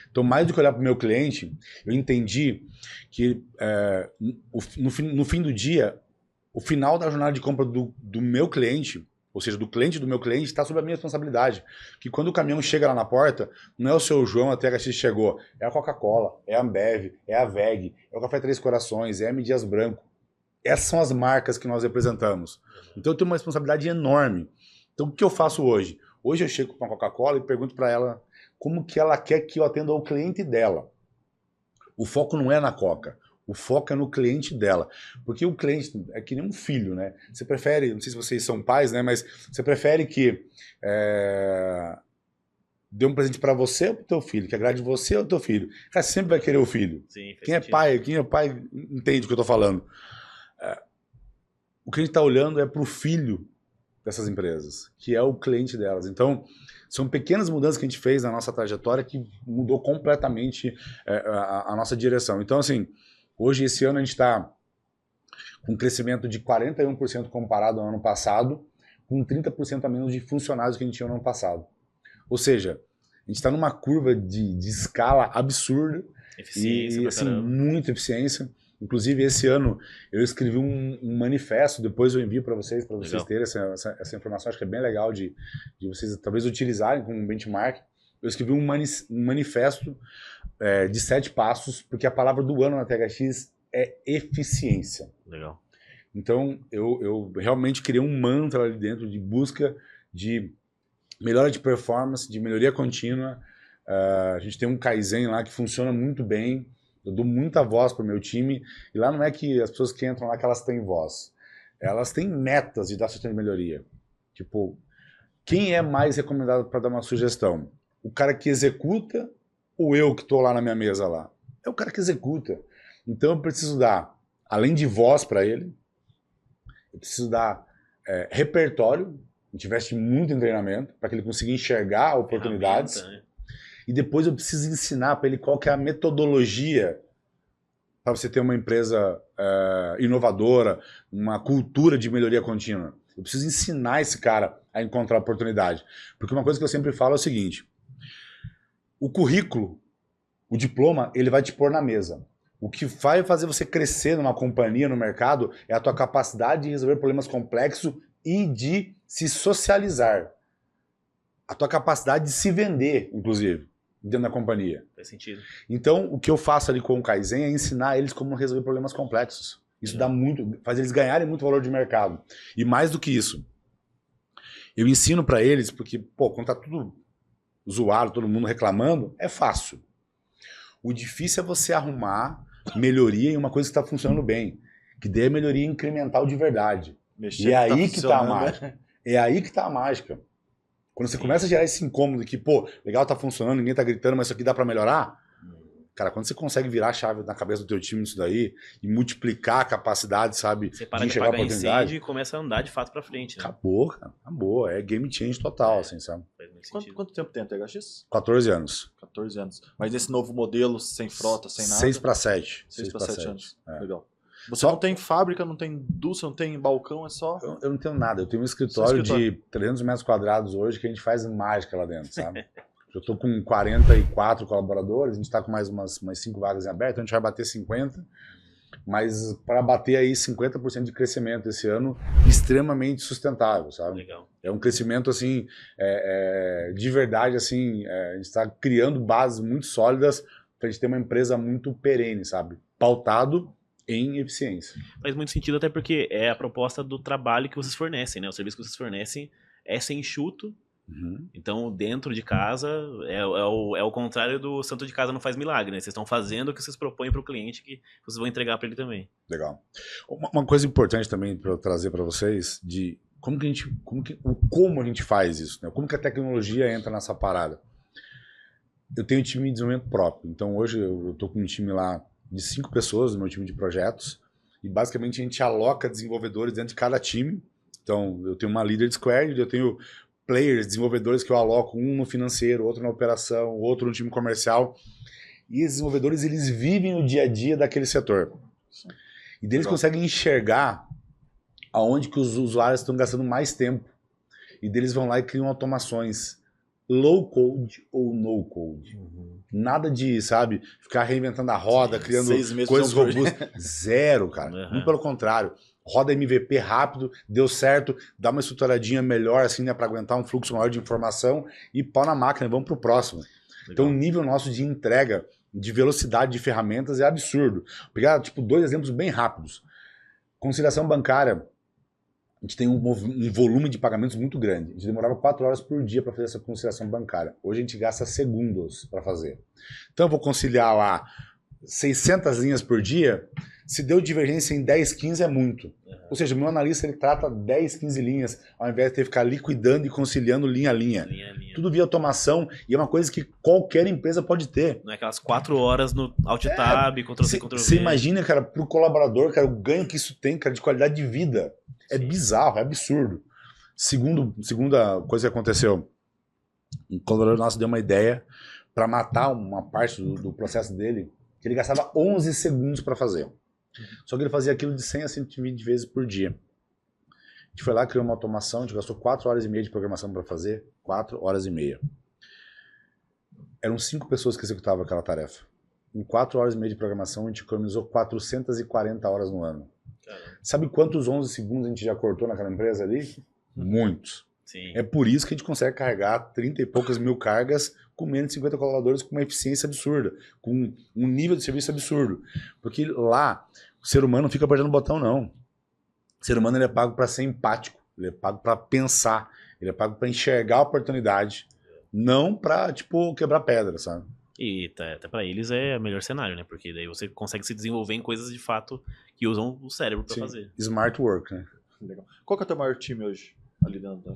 Então, mais do que olhar para o meu cliente, eu entendi que no fim do dia, o final da jornada de compra do meu cliente, ou seja, do cliente do meu cliente, está sob a minha responsabilidade. Que quando o caminhão chega lá na porta, não é o seu João, a THX chegou, é a Coca-Cola, é a Ambev, é a VEG, é o Café Três Corações, é a M. Dias Branco. Essas são as marcas que nós representamos. Então eu tenho uma responsabilidade enorme. Então o que eu faço hoje? Hoje eu chego com a Coca-Cola e pergunto para ela como que ela quer que eu atenda ao cliente dela. O foco não é na Coca. O foco é no cliente dela. Porque o cliente é que nem um filho, né? Você prefere, não sei se vocês são pais, né? Mas você prefere que dê um presente para você ou para o teu filho? Que agrade você ou o teu filho? Cara, você sempre vai querer o filho. Sim, Quem é pai entende o que eu estou falando. O que a gente está olhando é para o filho dessas empresas, que é o cliente delas. Então, são pequenas mudanças que a gente fez na nossa trajetória que mudou completamente a nossa direção. Então, assim, hoje, esse ano, a gente está com um crescimento de 41% comparado ao ano passado, com 30% a menos de funcionários que a gente tinha no ano passado. Ou seja, a gente está numa curva de escala absurda e assim, muita eficiência. Inclusive, esse ano, eu escrevi um manifesto, depois eu envio para vocês terem essa informação. Acho que é bem legal de vocês talvez utilizarem como um benchmark. Eu escrevi um manifesto de 7 passos, porque a palavra do ano na THX é eficiência. Legal. Então, eu realmente criei um mantra ali dentro de busca de melhora de performance, de melhoria contínua. A gente tem um Kaizen lá que funciona muito bem. Eu dou muita voz para o meu time. E lá não é que as pessoas que entram lá que elas têm voz. Elas têm metas de dar sugestão de melhoria. Tipo, quem é mais recomendado para dar uma sugestão? O cara que executa ou eu que estou lá na minha mesa lá? É o cara que executa. Então eu preciso dar, além de voz para ele, eu preciso dar repertório. A gente investe muito em treinamento para que ele consiga enxergar oportunidades. Né? E depois eu preciso ensinar para ele qual que é a metodologia para você ter uma empresa inovadora, uma cultura de melhoria contínua. Eu preciso ensinar esse cara a encontrar oportunidade. Porque uma coisa que eu sempre falo é o seguinte: o currículo, o diploma, ele vai te pôr na mesa. O que vai fazer você crescer numa companhia, no mercado, é a tua capacidade de resolver problemas complexos e de se socializar. A tua capacidade de se vender, inclusive, dentro da companhia. Faz sentido. Então, o que eu faço ali com o Kaizen é ensinar eles como resolver problemas complexos. Isso dá muito, faz eles ganharem muito valor de mercado. E mais do que isso, eu ensino para eles, porque, pô, quando tá tudo zoado, todo mundo reclamando, é fácil. O difícil é você arrumar melhoria em uma coisa que está funcionando bem, que dê melhoria incremental de verdade. E é aí que tá a mágica. É aí que tá a mágica. Quando você começa a gerar esse incômodo que, pô, legal, tá funcionando, ninguém tá gritando, mas isso aqui dá para melhorar. Cara, quando você consegue virar a chave na cabeça do teu time nisso daí e multiplicar a capacidade, sabe, você para de apagar incêndio e começa a andar de fato para frente. Né? Acabou, cara. Acabou. É game change total, assim, sabe? Quanto tempo tem a THX? 14 anos. 14 anos. Mas nesse novo modelo, sem frota, sem nada? 6 para 7. 6 para 7 anos. Legal. Você não tem fábrica, não tem indústria, não tem balcão, é só... Eu não tenho nada. Eu tenho um escritório de 300 metros quadrados hoje que a gente faz mágica lá dentro, sabe? Eu estou com 44 colaboradores, a gente está com mais umas 5 vagas em aberto, então a gente vai bater 50. mas para bater aí 50% de crescimento esse ano, extremamente sustentável, sabe? Legal. É um crescimento, assim, de verdade, assim, a gente está criando bases muito sólidas para a gente ter uma empresa muito perene, sabe? Pautado em eficiência. Faz muito sentido, até porque é a proposta do trabalho que vocês fornecem, né? O serviço que vocês fornecem é ser enxuto. Uhum. Então, dentro de casa, é o contrário do santo de casa não faz milagre, né? Vocês estão fazendo o que vocês propõem para o cliente, que vocês vão entregar para ele também. Legal. Uma coisa importante também para eu trazer para vocês, de como a gente faz isso, né? Como que a tecnologia entra nessa parada. Eu tenho um time de desenvolvimento próprio, então hoje eu estou com um time lá de 5 pessoas, no meu time de projetos, e basicamente a gente aloca desenvolvedores dentro de cada time. Então eu tenho uma líder de squad, eu tenho players, desenvolvedores que eu aloco, um no financeiro, outro na operação, outro no time comercial. E esses desenvolvedores, eles vivem o dia a dia daquele setor. E deles conseguem enxergar aonde que os usuários estão gastando mais tempo. E deles vão lá e criam automações low code ou no code. Nada de, sabe, ficar reinventando a roda, criando coisas robustas. Zero, cara. Muito pelo contrário. Roda MVP rápido, deu certo, dá uma estruturadinha melhor, assim, né, para aguentar um fluxo maior de informação e pau na máquina, vamos pro próximo. Legal. Então o nível nosso de entrega, de velocidade de ferramentas é absurdo. Vou pegar, tipo, 2 exemplos bem rápidos. Conciliação bancária, a gente tem um volume de pagamentos muito grande. A gente demorava 4 horas por dia para fazer essa conciliação bancária. Hoje a gente gasta segundos para fazer. Então eu vou conciliar lá 600 linhas por dia. Se deu divergência em 10, 15 é muito. Ou seja, o meu analista ele trata 10, 15 linhas, ao invés de ter que ficar liquidando e conciliando linha a linha. Tudo via automação, e é uma coisa que qualquer empresa pode ter. Não é aquelas 4 horas no Alt Tab, Ctrl-C, Ctrl-V. Você imagina, cara, pro colaborador, cara, o ganho que isso tem, cara, de qualidade de vida. É bizarro, é absurdo. Segunda coisa que aconteceu, um colaborador nosso deu uma ideia para matar uma parte do processo dele, que ele gastava 11 segundos para fazer. Só que ele fazia aquilo de 100 a 120 vezes por dia. A gente foi lá, criou uma automação, a gente gastou 4 horas e meia de programação para fazer, 4 horas e meia. Eram 5 pessoas que executavam aquela tarefa. Em 4 horas e meia de programação, a gente economizou 440 horas no ano. Caramba. Sabe quantos 11 segundos a gente já cortou naquela empresa ali? Muitos. Sim. É por isso que a gente consegue carregar 30 e poucas mil cargas com menos de 50 colaboradores, com uma eficiência absurda, com um nível de serviço absurdo. Porque lá, o ser humano não fica apertando o botão, não. O ser humano ele é pago para ser empático, ele é pago para pensar, ele é pago para enxergar a oportunidade, não para, tipo, quebrar pedra, sabe? E até para eles é o melhor cenário, né? Porque daí você consegue se desenvolver em coisas de fato que usam o cérebro para fazer. Smart work, né? Legal. Qual que é o teu maior time hoje ali dentro da...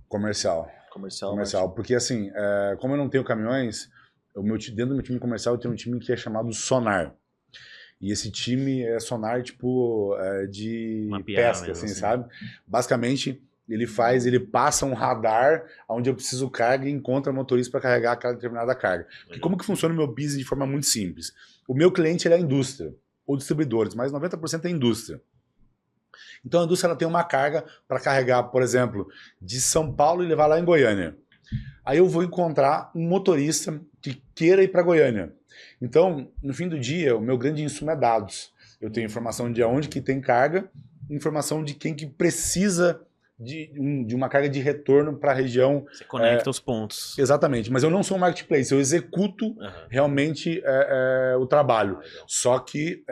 Comercial. Porque assim, como eu não tenho caminhões, dentro do meu time comercial eu tenho um time que é chamado Sonar. E esse time é sonar tipo de pesca, assim, sabe? Basicamente, ele passa um radar onde eu preciso carga e encontra motorista para carregar aquela determinada carga. Porque como que funciona o meu business de forma muito simples? O meu cliente ele é a indústria, ou distribuidores, mas 90% é indústria. Então a indústria ela tem uma carga para carregar, por exemplo, de São Paulo e levar lá em Goiânia. Aí eu vou encontrar um motorista que queira ir para Goiânia. Então, no fim do dia, o meu grande insumo é dados. Eu tenho informação de onde que tem carga, informação de quem que precisa de uma carga de retorno para a região. Você conecta os pontos. Exatamente, mas eu não sou um marketplace, eu executo realmente o trabalho. Só que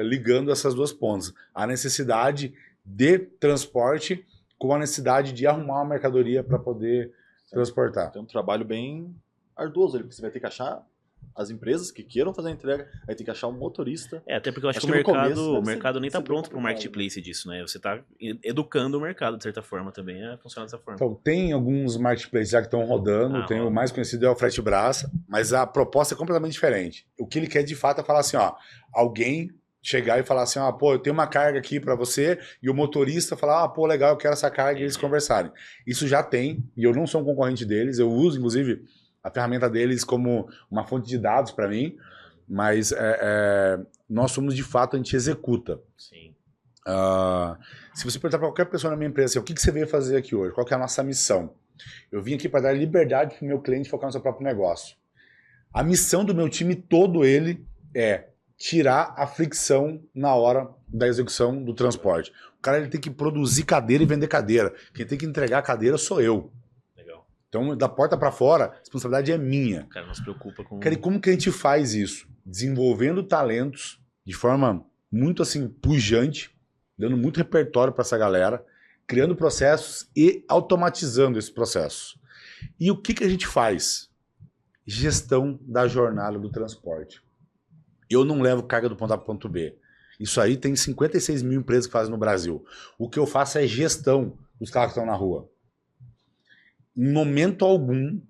ligando essas duas pontas. A necessidade de transporte com a necessidade de arrumar uma mercadoria para poder transportar. Tem um trabalho bem arduoso ali, porque você vai ter que achar as empresas que queiram fazer a entrega, aí tem que achar um motorista. Até porque eu acho que o mercado nem está pronto para o marketplace disso, né? Você está educando o mercado, de certa forma, também a funcionar dessa forma. Então, tem alguns marketplaces já que estão rodando, o mais conhecido é o Fretebras, mas a proposta é completamente diferente. O que ele quer de fato é falar assim, ó, alguém chegar e falar assim, ó, pô, eu tenho uma carga aqui para você, e o motorista falar, ah, pô, legal, eu quero essa carga, e eles conversarem. Isso já tem, e eu não sou um concorrente deles, eu uso, inclusive, a ferramenta deles como uma fonte de dados para mim, mas nós somos de fato, a gente executa. Sim. Se você perguntar para qualquer pessoa na minha empresa, assim, o que você veio fazer aqui hoje? Qual que é a nossa missão? Eu vim aqui para dar liberdade para o meu cliente focar no seu próprio negócio. A missão do meu time todo ele é tirar a fricção na hora da execução do transporte. O cara ele tem que produzir cadeira e vender cadeira. Quem tem que entregar a cadeira sou eu. Legal. Então, da porta para fora, a responsabilidade é minha. O cara não se preocupa com... Cara, e como que a gente faz isso? Desenvolvendo talentos de forma muito assim, pujante, dando muito repertório para essa galera, criando processos e automatizando esses processos. E o que que a gente faz? Gestão da jornada do transporte. Eu não levo carga do ponto A para o ponto B. Isso aí tem 56 mil empresas que fazem no Brasil. O que eu faço é gestão dos carros que estão na rua. Em momento algum,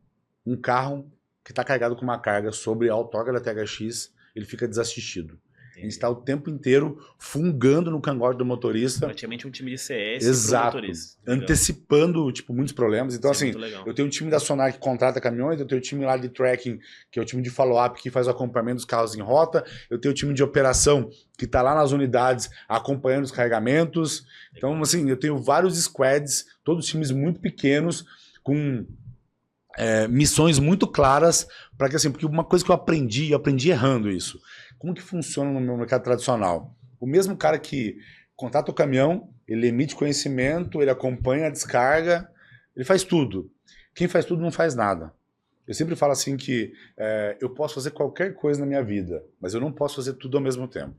um carro que está carregado com uma carga sobre a outorga da THX, ele fica desassistido. A gente está o tempo inteiro fungando no cangote do motorista. Praticamente um time de CS Exato. pro motorista. Legal. Antecipando, tipo, muitos problemas. Então, Isso é assim, muito legal. eu tenho um time da Sonar que contrata caminhões, eu tenho o time lá de tracking, que é o time de follow-up que faz o acompanhamento dos carros em rota, eu tenho o time de operação que está lá nas unidades acompanhando os carregamentos. Então, assim, eu tenho vários squads, todos times muito pequenos, com missões muito claras, para que, assim, porque uma coisa que eu aprendi errando isso. Como que funciona no meu mercado tradicional? O mesmo cara que contrata o caminhão, ele emite conhecimento, ele acompanha a descarga, ele faz tudo. Quem faz tudo não faz nada. Eu sempre falo assim que eu posso fazer qualquer coisa na minha vida, mas eu não posso fazer tudo ao mesmo tempo.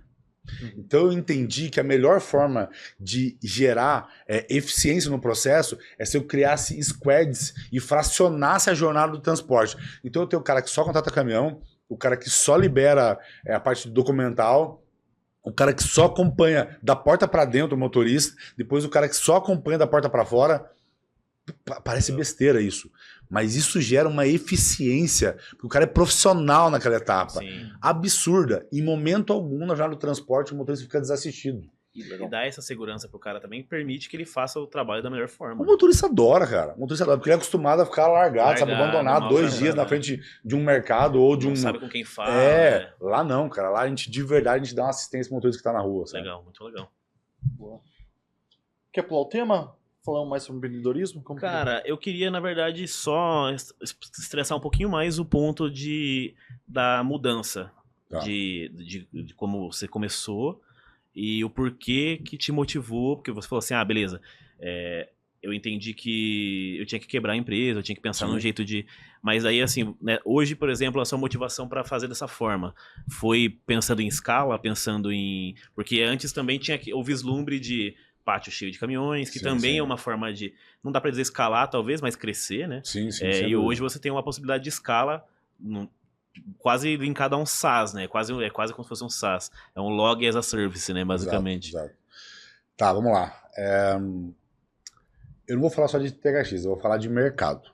Então eu entendi que a melhor forma de gerar eficiência no processo é se eu criasse squads e fracionasse a jornada do transporte. Então eu tenho o cara que só contrata caminhão, o cara que só libera a parte documental, o cara que só acompanha da porta para dentro o motorista, depois o cara que só acompanha da porta para fora. Parece besteira isso, mas isso gera uma eficiência, porque o cara é profissional naquela etapa. Sim. Absurda. Em momento algum na jornada do transporte o motorista fica desassistido. E dar essa segurança pro cara também permite que ele faça o trabalho da melhor forma. O motorista adora, cara. O motorista adora, porque ele é acostumado a ficar largado, sabe, abandonado 2 dias na frente de um mercado ou de não um... sabe com quem fala. Lá não, cara. Lá a gente, de verdade, a gente dá uma assistência pro motorista que tá na rua, sabe? Legal, muito legal. Boa. Quer pular o tema? Falando mais sobre empreendedorismo? Como Cara, eu queria, na verdade, só estressar um pouquinho mais o ponto da mudança. Tá. De como você começou e o porquê que te motivou, porque você falou assim, beleza, eu entendi que eu tinha que quebrar a empresa, eu tinha que pensar num jeito de... Mas aí, assim, né, hoje, por exemplo, a sua motivação para fazer dessa forma foi pensando em escala, pensando em... Porque antes também tinha o vislumbre de pátio cheio de caminhões, que também é uma forma de... Não dá para dizer escalar, talvez, mas crescer, né? Sim, e hoje você tem uma possibilidade de escala... quase linkado a um SaaS, né? É quase como se fosse um SaaS. É um log as a service, né? Basicamente. Exato. Tá, vamos lá. Eu não vou falar só de THX, eu vou falar de mercado.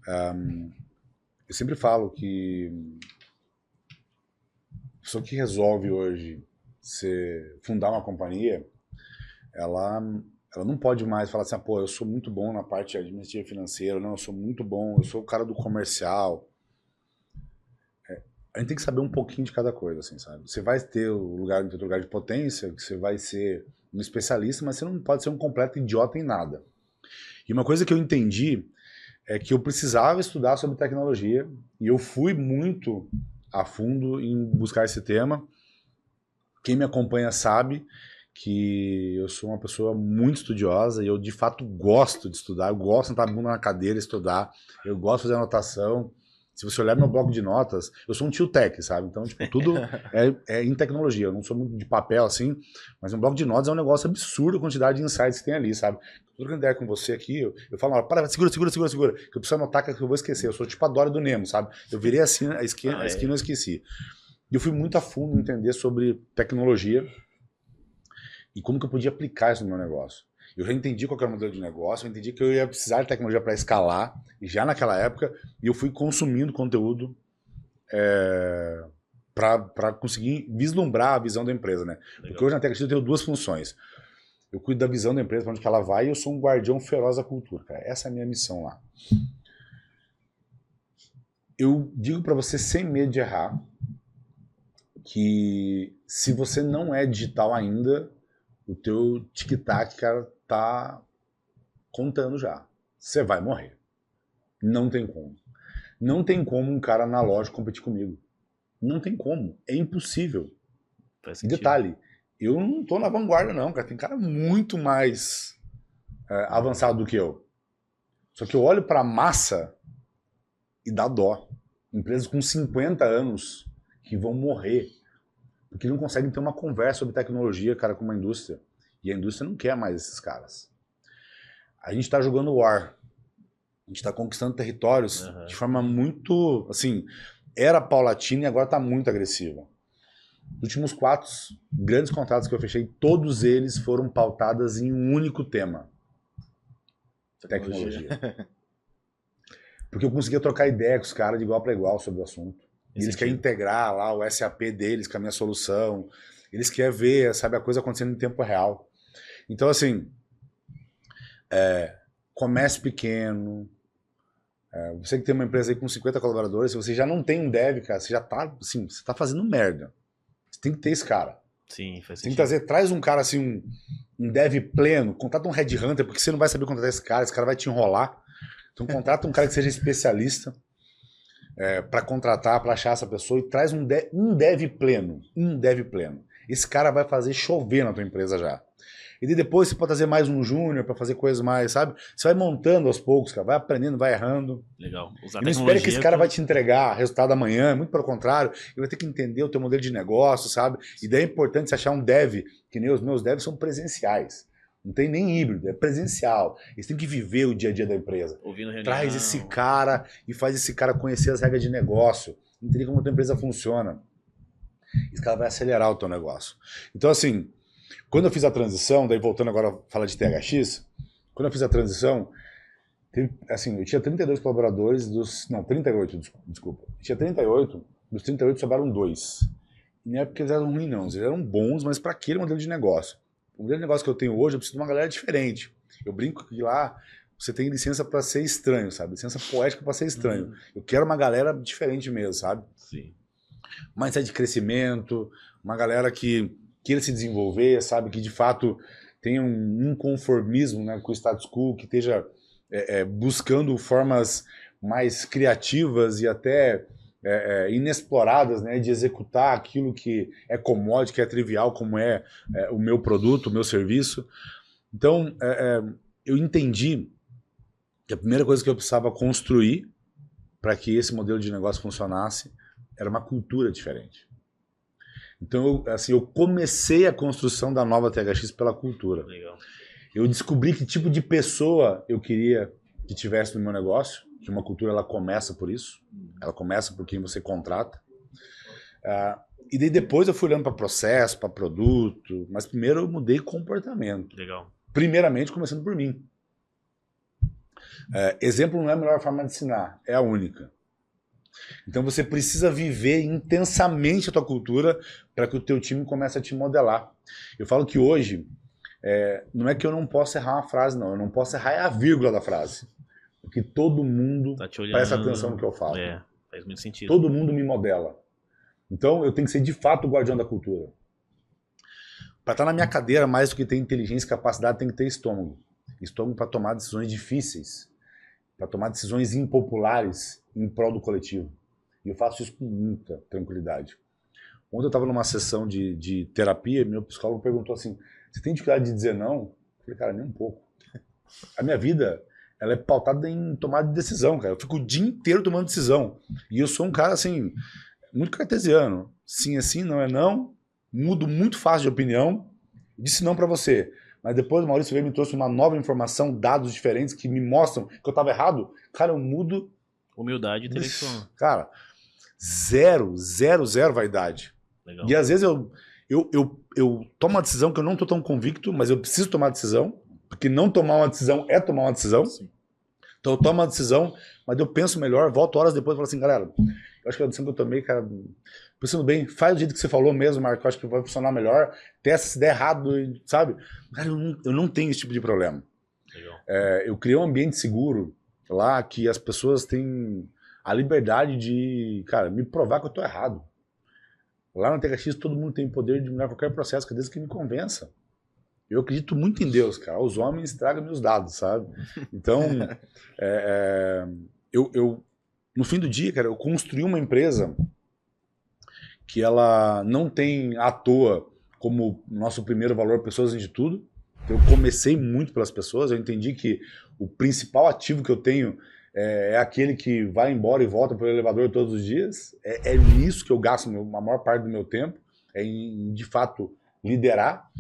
Eu sempre falo que a pessoa que resolve hoje fundar uma companhia, ela não pode mais falar assim, eu sou muito bom na parte administrativa financeira, não, eu sou muito bom, eu sou o cara do comercial. A gente tem que saber um pouquinho de cada coisa, assim, sabe? Você vai ter o lugar de potência, que você vai ser um especialista, mas você não pode ser um completo idiota em nada. E uma coisa que eu entendi é que eu precisava estudar sobre tecnologia, e eu fui muito a fundo em buscar esse tema. Quem me acompanha sabe que eu sou uma pessoa muito estudiosa, e eu de fato gosto de estudar, eu gosto de sentar a bunda na cadeira e estudar, eu gosto de fazer anotação. Se você olhar meu bloco de notas, eu sou um tio tech, sabe? Então, tipo, tudo é em tecnologia. Eu não sou muito de papel, assim, mas um bloco de notas é um negócio absurdo a quantidade de insights que tem ali, sabe? Tudo que eu ideia com você aqui, eu falo, para, segura, que eu preciso anotar que eu vou esquecer. Eu sou tipo a Dora do Nemo, sabe? Eu virei assim, a esquina eu esqueci. E eu fui muito a fundo entender sobre tecnologia e como que eu podia aplicar isso no meu negócio. Eu já entendi qual era o modelo de negócio, eu entendi que eu ia precisar de tecnologia para escalar, e já naquela época, eu fui consumindo conteúdo para conseguir vislumbrar a visão da empresa, né? Legal. Porque hoje na TechX eu tenho 2 funções. Eu cuido da visão da empresa, para onde que ela vai, e eu sou um guardião feroz da cultura, cara. Essa é a minha missão lá. Eu digo para você, sem medo de errar, que se você não é digital ainda, o teu tic-tac, cara, tá contando já. Você vai morrer. Não tem como. Não tem como um cara analógico competir comigo. Não tem como. É impossível. Faz E sentido. detalhe, eu não tô na vanguarda não, cara. Tem cara muito mais avançado do que eu. Só que eu olho pra massa e dá dó. Empresas com 50 anos que vão morrer porque não conseguem ter uma conversa sobre tecnologia, cara, com uma indústria. E a indústria não quer mais esses caras. A gente tá jogando War. A gente tá conquistando territórios de forma muito, assim, era paulatina e agora tá muito agressiva. Os últimos 4 grandes contratos que eu fechei, todos eles foram pautados em um único tema. Tecnologia. Porque eu conseguia trocar ideia com os caras de igual para igual sobre o assunto. E eles querem integrar lá o SAP deles com a minha solução. Eles querem ver, sabe, a coisa acontecendo em tempo real. Então, assim, comércio pequeno. Você que tem uma empresa aí com 50 colaboradores, se você já não tem um dev, cara, você já tá, assim, você tá fazendo merda. Você tem que ter esse cara. Sim, faz Você tem que sentido. traz um cara assim, um dev pleno, contrata um headhunter, porque você não vai saber contratar esse cara vai te enrolar. Então contrata um cara que seja especialista para contratar, para achar essa pessoa e traz um dev pleno. Um dev pleno. Esse cara vai fazer chover na tua empresa já. E depois você pode trazer mais um júnior para fazer coisas mais, sabe? Você vai montando aos poucos, cara, vai aprendendo, vai errando. Legal. Usar E não espere que esse cara vai te entregar resultado amanhã, muito pelo contrário, ele vai ter que entender o teu modelo de negócio, sabe? E daí é importante você achar um dev, que nem os meus devs são presenciais. Não tem nem híbrido, é presencial. Eles têm que viver o dia a dia da empresa. Ouvindo reunião. Traz esse cara e faz esse cara conhecer as regras de negócio, entender como a tua empresa funciona. Esse cara vai acelerar o teu negócio. Então, assim, quando eu fiz a transição, daí voltando agora a falar de THX, quando eu fiz a transição, assim, eu tinha 32 colaboradores não, 38, desculpa. Eu tinha 38, dos 38 sobraram 2. Não é porque eles eram ruins, não. Eles eram bons, mas para aquele modelo de negócio. O modelo de negócio que eu tenho hoje, eu preciso de uma galera diferente. Eu brinco que lá você tem licença para ser estranho, sabe? Licença poética para ser estranho. Eu quero uma galera diferente mesmo, sabe? Sim. Mindset de crescimento, uma galera que queira se desenvolver, sabe? Que de fato tenha um inconformismo, né, com o status quo, que esteja buscando formas mais criativas e até inexploradas, né, de executar aquilo que é commodity, que é trivial, como é o meu produto, o meu serviço. Então, eu entendi que a primeira coisa que eu precisava construir para que esse modelo de negócio funcionasse era uma cultura diferente. Então, eu comecei a construção da nova THX pela cultura. Legal. Eu descobri que tipo de pessoa eu queria que tivesse no meu negócio, que uma cultura ela começa por isso, ela começa por quem você contrata. E daí depois eu fui olhando para processo, para produto, mas primeiro eu mudei comportamento. Legal. Primeiramente começando por mim. Exemplo não é a melhor forma de ensinar, é a única. Então você precisa viver intensamente a tua cultura para que o teu time comece a te modelar. Eu falo que hoje, não é que eu não posso errar uma frase, não. Eu não posso errar a vírgula da frase. Porque todo mundo Tá te olhando, presta atenção no que eu falo. Faz muito sentido. Todo mundo me modela. Então eu tenho que ser de fato o guardião da cultura. Para estar na minha cadeira, mais do que ter inteligência e capacidade, tem que ter estômago. Estômago para tomar decisões difíceis. Para tomar decisões impopulares em prol do coletivo. E eu faço isso com muita tranquilidade. Ontem eu estava numa sessão de terapia e meu psicólogo perguntou assim, você tem dificuldade de dizer não? Eu falei, cara, nem um pouco. A minha vida, ela é pautada em tomada de decisão, cara. Eu fico o dia inteiro tomando decisão. E eu sou um cara, assim, muito cartesiano. Sim é sim, não é não. Mudo muito fácil de opinião. Disse não para você. Mas depois o Maurício veio e me trouxe uma nova informação, dados diferentes que me mostram que eu estava errado. Cara, eu mudo. Humildade intelectual. Cara, zero vaidade. Legal. E às vezes eu tomo uma decisão que eu não estou tão convicto, mas eu preciso tomar a decisão, porque não tomar uma decisão é tomar uma decisão. Sim. Então eu tomo uma decisão, mas eu penso melhor, volto horas depois e falo assim, galera, eu acho que a decisão que eu tomei, cara, pensando bem, faz do jeito que você falou mesmo, Marco, eu acho que vai funcionar melhor, testa se der errado, sabe? Cara, eu não tenho esse tipo de problema. Legal. Eu criei um ambiente seguro lá que as pessoas têm a liberdade de, cara, me provar que eu tô errado. Lá na THX todo mundo tem o poder de mudar qualquer processo, que desde que me convença. Eu acredito muito em Deus, cara. Os homens tragam meus dados, sabe? Então, no fim do dia, cara, eu construí uma empresa que ela não tem à toa como nosso primeiro valor pessoas antes de tudo. Eu comecei muito pelas pessoas, eu entendi que o principal ativo que eu tenho é aquele que vai embora e volta pelo elevador todos os dias. É nisso que eu gasto a maior parte do meu tempo, de fato, liderar.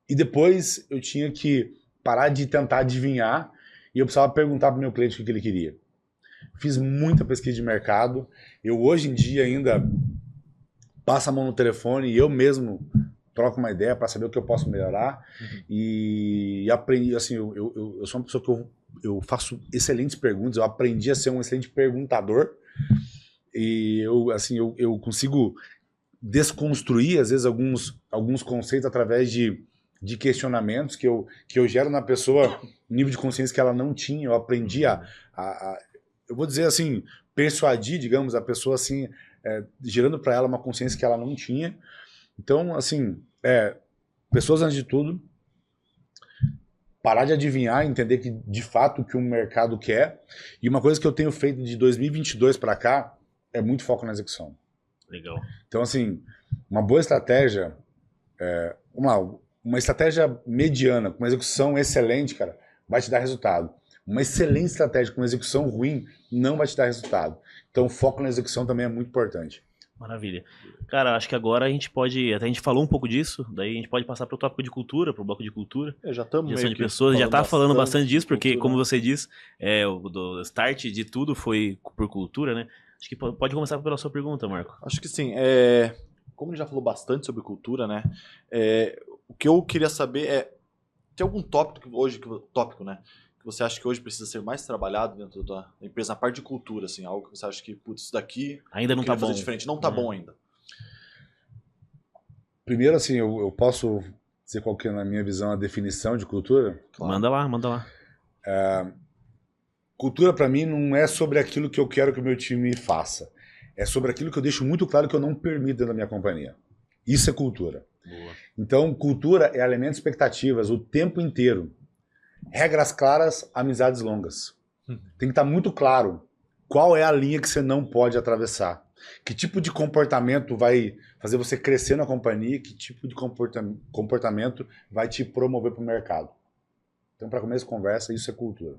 E depois eu tinha que parar de tentar adivinhar e eu precisava perguntar para o meu cliente o que ele queria. Fiz muita pesquisa de mercado. Eu hoje em dia ainda passo a mão no telefone e eu mesmo troco uma ideia para saber o que eu posso melhorar. E aprendi, assim, eu sou uma pessoa que eu faço excelentes perguntas, eu aprendi a ser um excelente perguntador e eu consigo desconstruir, às vezes, alguns conceitos através de questionamentos que eu gero na pessoa, nível de consciência que ela não tinha. Eu aprendi eu vou dizer assim, persuadir, digamos, a pessoa assim, gerando para ela uma consciência que ela não tinha. Então, assim, pessoas antes de tudo, parar de adivinhar, entender que de fato o que o mercado quer. E uma coisa que eu tenho feito de 2022 para cá é muito foco na execução. Legal. Então, assim, uma boa estratégia, uma estratégia mediana, com uma execução excelente, cara, vai te dar resultado. Uma excelente estratégia com uma execução ruim não vai te dar resultado. Então, o foco na execução também é muito importante. Maravilha. Cara, acho que agora a gente pode, até a gente falou um pouco disso, daí a gente pode passar para o tópico de cultura, para o bloco de cultura. Já estamos Gestão meio de pessoas, já tá falando bastante disso, porque cultura, como você diz, o start de tudo foi por cultura, né? Acho que pode começar pela sua pergunta, Marco. Acho que sim. Como ele já falou bastante sobre cultura, né? O que eu queria saber tem algum tópico hoje, né? Que você acha que hoje precisa ser mais trabalhado dentro da empresa, na parte de cultura, assim, algo que você acha que, putz, isso daqui ainda não tá bom. Diferente. Não tá bom ainda. Primeiro, assim, eu posso dizer qual que é, na minha visão, a definição de cultura? Claro. Manda lá. Cultura, para mim, não é sobre aquilo que eu quero que o meu time faça. É sobre aquilo que eu deixo muito claro que eu não permito dentro da minha companhia. Isso é cultura. Boa. Então, cultura é alimento de expectativas o tempo inteiro. Regras claras, amizades longas. Tem que estar muito claro qual é a linha que você não pode atravessar. Que tipo de comportamento vai fazer você crescer na companhia, que tipo de comportamento vai te promover para o mercado. Então, para começo de conversa, isso é cultura.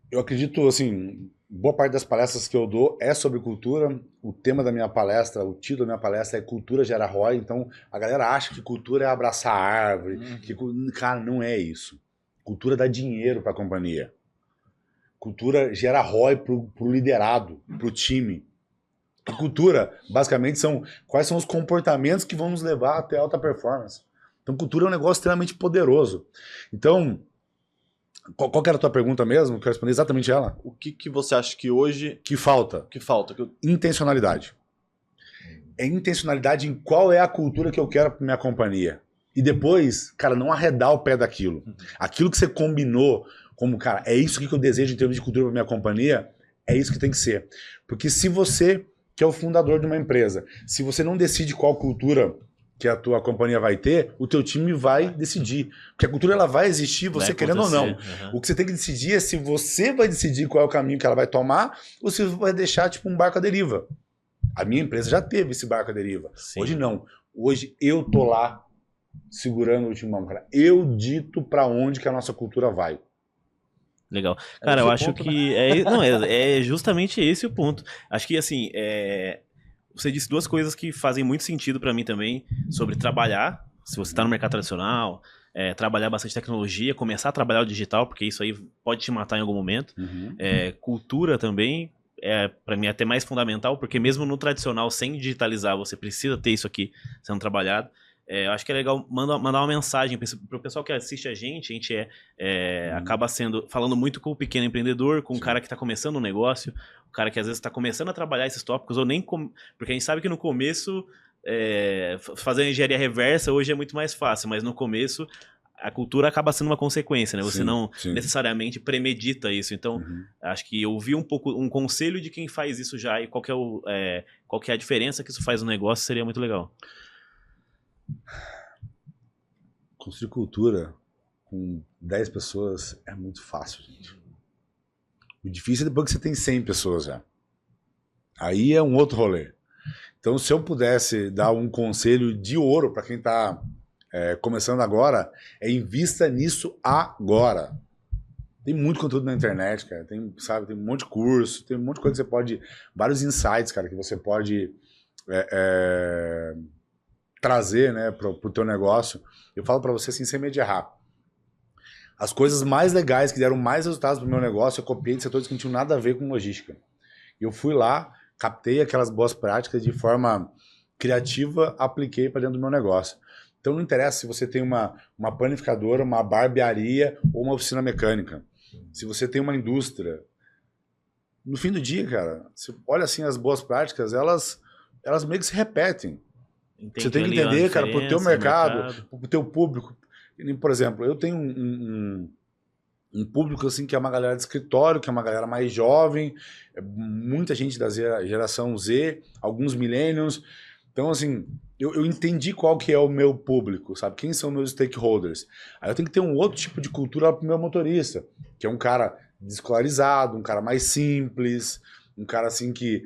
Eu acredito, assim, boa parte das palestras que eu dou é sobre cultura. O tema da minha palestra, o título da minha palestra é Cultura Gera ROI. Então, a galera acha que cultura é abraçar a árvore. Cara, não é isso. Cultura dá dinheiro para a companhia. Cultura gera ROI pro liderado, pro time. E cultura, basicamente, quais são os comportamentos que vão nos levar até alta performance. Então, cultura é um negócio extremamente poderoso. Então, qual que era a tua pergunta mesmo? Eu quero responder exatamente ela. O que você acha que hoje... Que falta? Intencionalidade. É intencionalidade em qual é a cultura que eu quero para minha companhia. E depois, cara, não arredar o pé daquilo. Aquilo que você combinou como, cara, é isso que eu desejo em termos de cultura para minha companhia, é isso que tem que ser. Porque se você, que é o fundador de uma empresa, se você não decide qual cultura que a tua companhia vai ter, o teu time vai decidir. Porque a cultura ela vai existir, você querendo ou não. O que você tem que decidir é se você vai decidir qual é o caminho que ela vai tomar ou se você vai deixar tipo um barco à deriva. A minha empresa já teve esse barco à deriva. Sim. Hoje não. Hoje eu tô lá segurando o timão, cara. Eu dito para onde que a nossa cultura vai. Legal. Cara, eu acho que é justamente esse o ponto. Acho que, assim, você disse duas coisas que fazem muito sentido para mim também, sobre trabalhar, se você está no mercado tradicional, trabalhar bastante tecnologia, começar a trabalhar o digital, porque isso aí pode te matar em algum momento. Cultura também, para mim, é até mais fundamental, porque mesmo no tradicional, sem digitalizar, você precisa ter isso aqui sendo trabalhado. Eu acho que é legal mandar uma mensagem para o pessoal que assiste a gente acaba falando muito com o pequeno empreendedor, com o cara que está começando um negócio, o cara que às vezes está começando a trabalhar esses tópicos, porque a gente sabe que no começo, fazer engenharia reversa hoje é muito mais fácil, mas no começo a cultura acaba sendo uma consequência, né? Você não necessariamente premedita isso. Então, acho que ouvir um conselho de quem faz isso já e qual que é a diferença que isso faz no negócio seria muito legal. Construir cultura com 10 pessoas é muito fácil, gente. O difícil é depois que você tem 100 pessoas já. Aí é um outro rolê. Então, se eu pudesse dar um conselho de ouro para quem está começando agora, é invista nisso agora. Tem muito conteúdo na internet, cara. Tem, sabe, tem um monte de curso, tem um monte de coisa que você pode... Vários insights, cara, que você pode trazer, né, pro teu negócio. Eu falo para você assim, sem medo de errar. As coisas mais legais que deram mais resultados pro meu negócio, eu copiei de setores que não tinham nada a ver com logística. Eu fui lá, captei aquelas boas práticas de forma criativa, apliquei para dentro do meu negócio. Então não interessa se você tem uma panificadora, uma barbearia ou uma oficina mecânica. Se você tem uma indústria, no fim do dia, cara, você olha assim as boas práticas, elas meio que se repetem. Entendi, Você tem que ali a entender, cara, pro teu diferença, mercado, pro teu público. Por exemplo, eu tenho um público assim que é uma galera de escritório, que é uma galera mais jovem, muita gente da geração Z, alguns millennials. Então, assim, eu entendi qual que é o meu público, sabe? Quem são meus stakeholders. Aí eu tenho que ter um outro tipo de cultura para o meu motorista, que é um cara desescolarizado, um cara mais simples, um cara assim que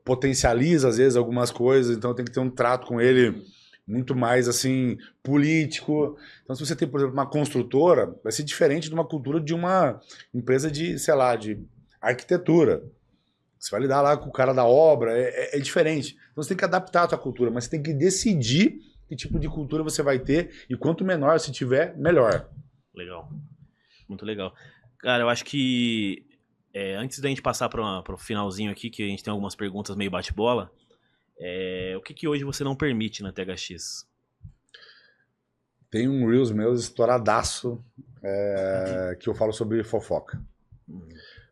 potencializa às vezes algumas coisas, então eu tenho que ter um trato com ele muito mais assim político. Então, se você tem, por exemplo, uma construtora, vai ser diferente de uma cultura de uma empresa de, sei lá, de arquitetura. Você vai lidar lá com o cara da obra, é diferente. Então você tem que adaptar a tua cultura, mas você tem que decidir que tipo de cultura você vai ter e quanto menor se tiver, melhor. Legal. Muito legal. Cara, eu acho que antes da gente passar para o finalzinho aqui, que a gente tem algumas perguntas meio bate-bola, o que hoje você não permite na THX? Tem um Reels meus estouradaço que eu falo sobre fofoca.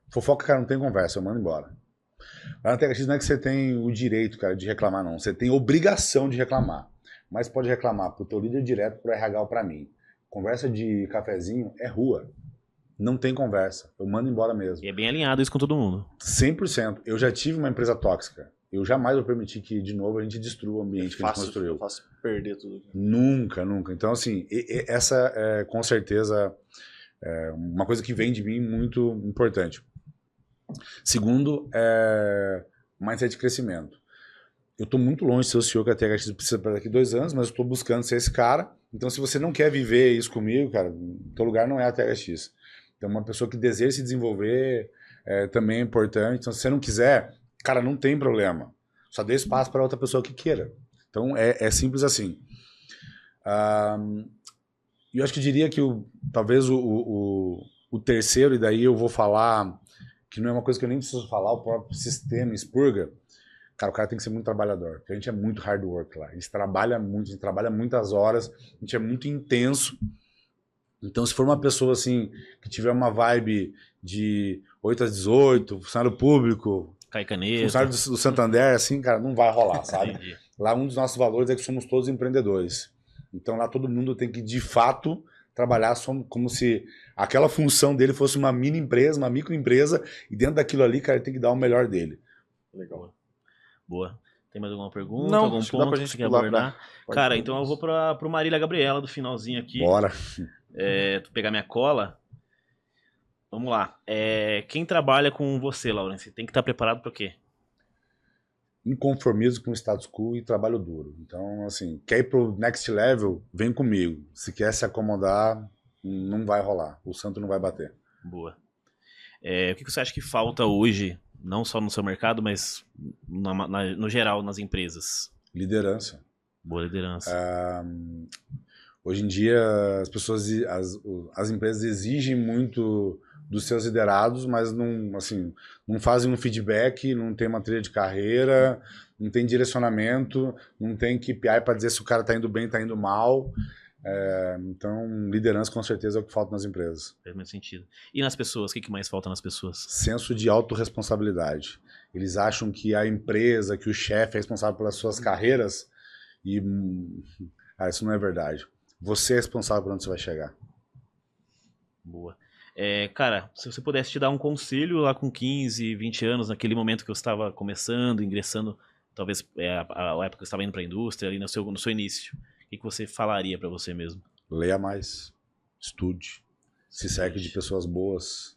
Fofoca, cara, não tem conversa, eu mando embora. Lá na THX não é que você tem o direito, cara, de reclamar, não. Você tem obrigação de reclamar. Mas pode reclamar pro teu líder direto, pro RH ou pra mim. Conversa de cafezinho é rua. Não tem conversa. Eu mando embora mesmo. E é bem alinhado isso com todo mundo. 100%. Eu já tive uma empresa tóxica. Eu jamais vou permitir que, de novo, a gente destrua o ambiente que a gente construiu. Eu faço perder tudo. Nunca, nunca. Então, assim, essa é, com certeza, uma coisa que vem de mim muito importante. Segundo, mindset de crescimento. Eu estou muito longe de ser o senhor que a THX precisa para daqui 2 anos, mas eu estou buscando ser esse cara. Então, se você não quer viver isso comigo, cara, teu lugar não é a THX. Então, uma pessoa que deseja se desenvolver também é importante. Então, se você não quiser, cara, não tem problema. Só dê espaço para outra pessoa que queira. Então, é simples assim. E eu acho que eu diria que talvez o terceiro, e daí eu vou falar que não é uma coisa que eu nem preciso falar, o próprio sistema expurga. Cara, o cara tem que ser muito trabalhador, porque a gente é muito hard work lá. A gente trabalha muito, a gente trabalha muitas horas, a gente é muito intenso. Então, se for uma pessoa assim, que tiver uma vibe de 8 às 18, funcionário público, Cai caneta. funcionário do Santander, assim, cara, não vai rolar, sabe? Entendi. Lá um dos nossos valores é que somos todos empreendedores. Então lá todo mundo tem que, de fato, trabalhar como se aquela função dele fosse uma mini empresa, uma microempresa, e dentro daquilo ali, cara, ele tem que dar o melhor dele. Legal. Boa. Tem mais alguma pergunta? Não, algum acho que dá ponto pra que gente você quer pular abordar? pra- Cara, então eu vou pro Marília Gabriela do finalzinho aqui. Bora. Tu pegar minha cola. Vamos lá. Quem trabalha com você, Laurence, tem que estar preparado para o quê? Inconformismo com o status quo e trabalho duro. Então, assim, quer ir pro next level, vem comigo. Se quer se acomodar, não vai rolar. O santo não vai bater. Boa. O que você acha que falta hoje, não só no seu mercado, mas no geral nas empresas? Liderança. Boa liderança. Hoje em dia, as empresas exigem muito dos seus liderados, mas não fazem um feedback, não tem uma trilha de carreira, não tem direcionamento, não tem KPI para dizer se o cara está indo bem, está indo mal. Então, liderança com certeza é o que falta nas empresas. Faz muito sentido. E nas pessoas, o que mais falta nas pessoas? Senso de autorresponsabilidade. Eles acham que a empresa, que o chefe é responsável pelas suas carreiras e isso não é verdade. Você é responsável por onde você vai chegar. Boa. Cara, se você pudesse te dar um conselho lá com 15, 20 anos, naquele momento que eu estava começando, ingressando, talvez a época que eu estava indo para a indústria, ali no seu início, o que você falaria para você mesmo? Leia mais, estude, se cerque de pessoas boas,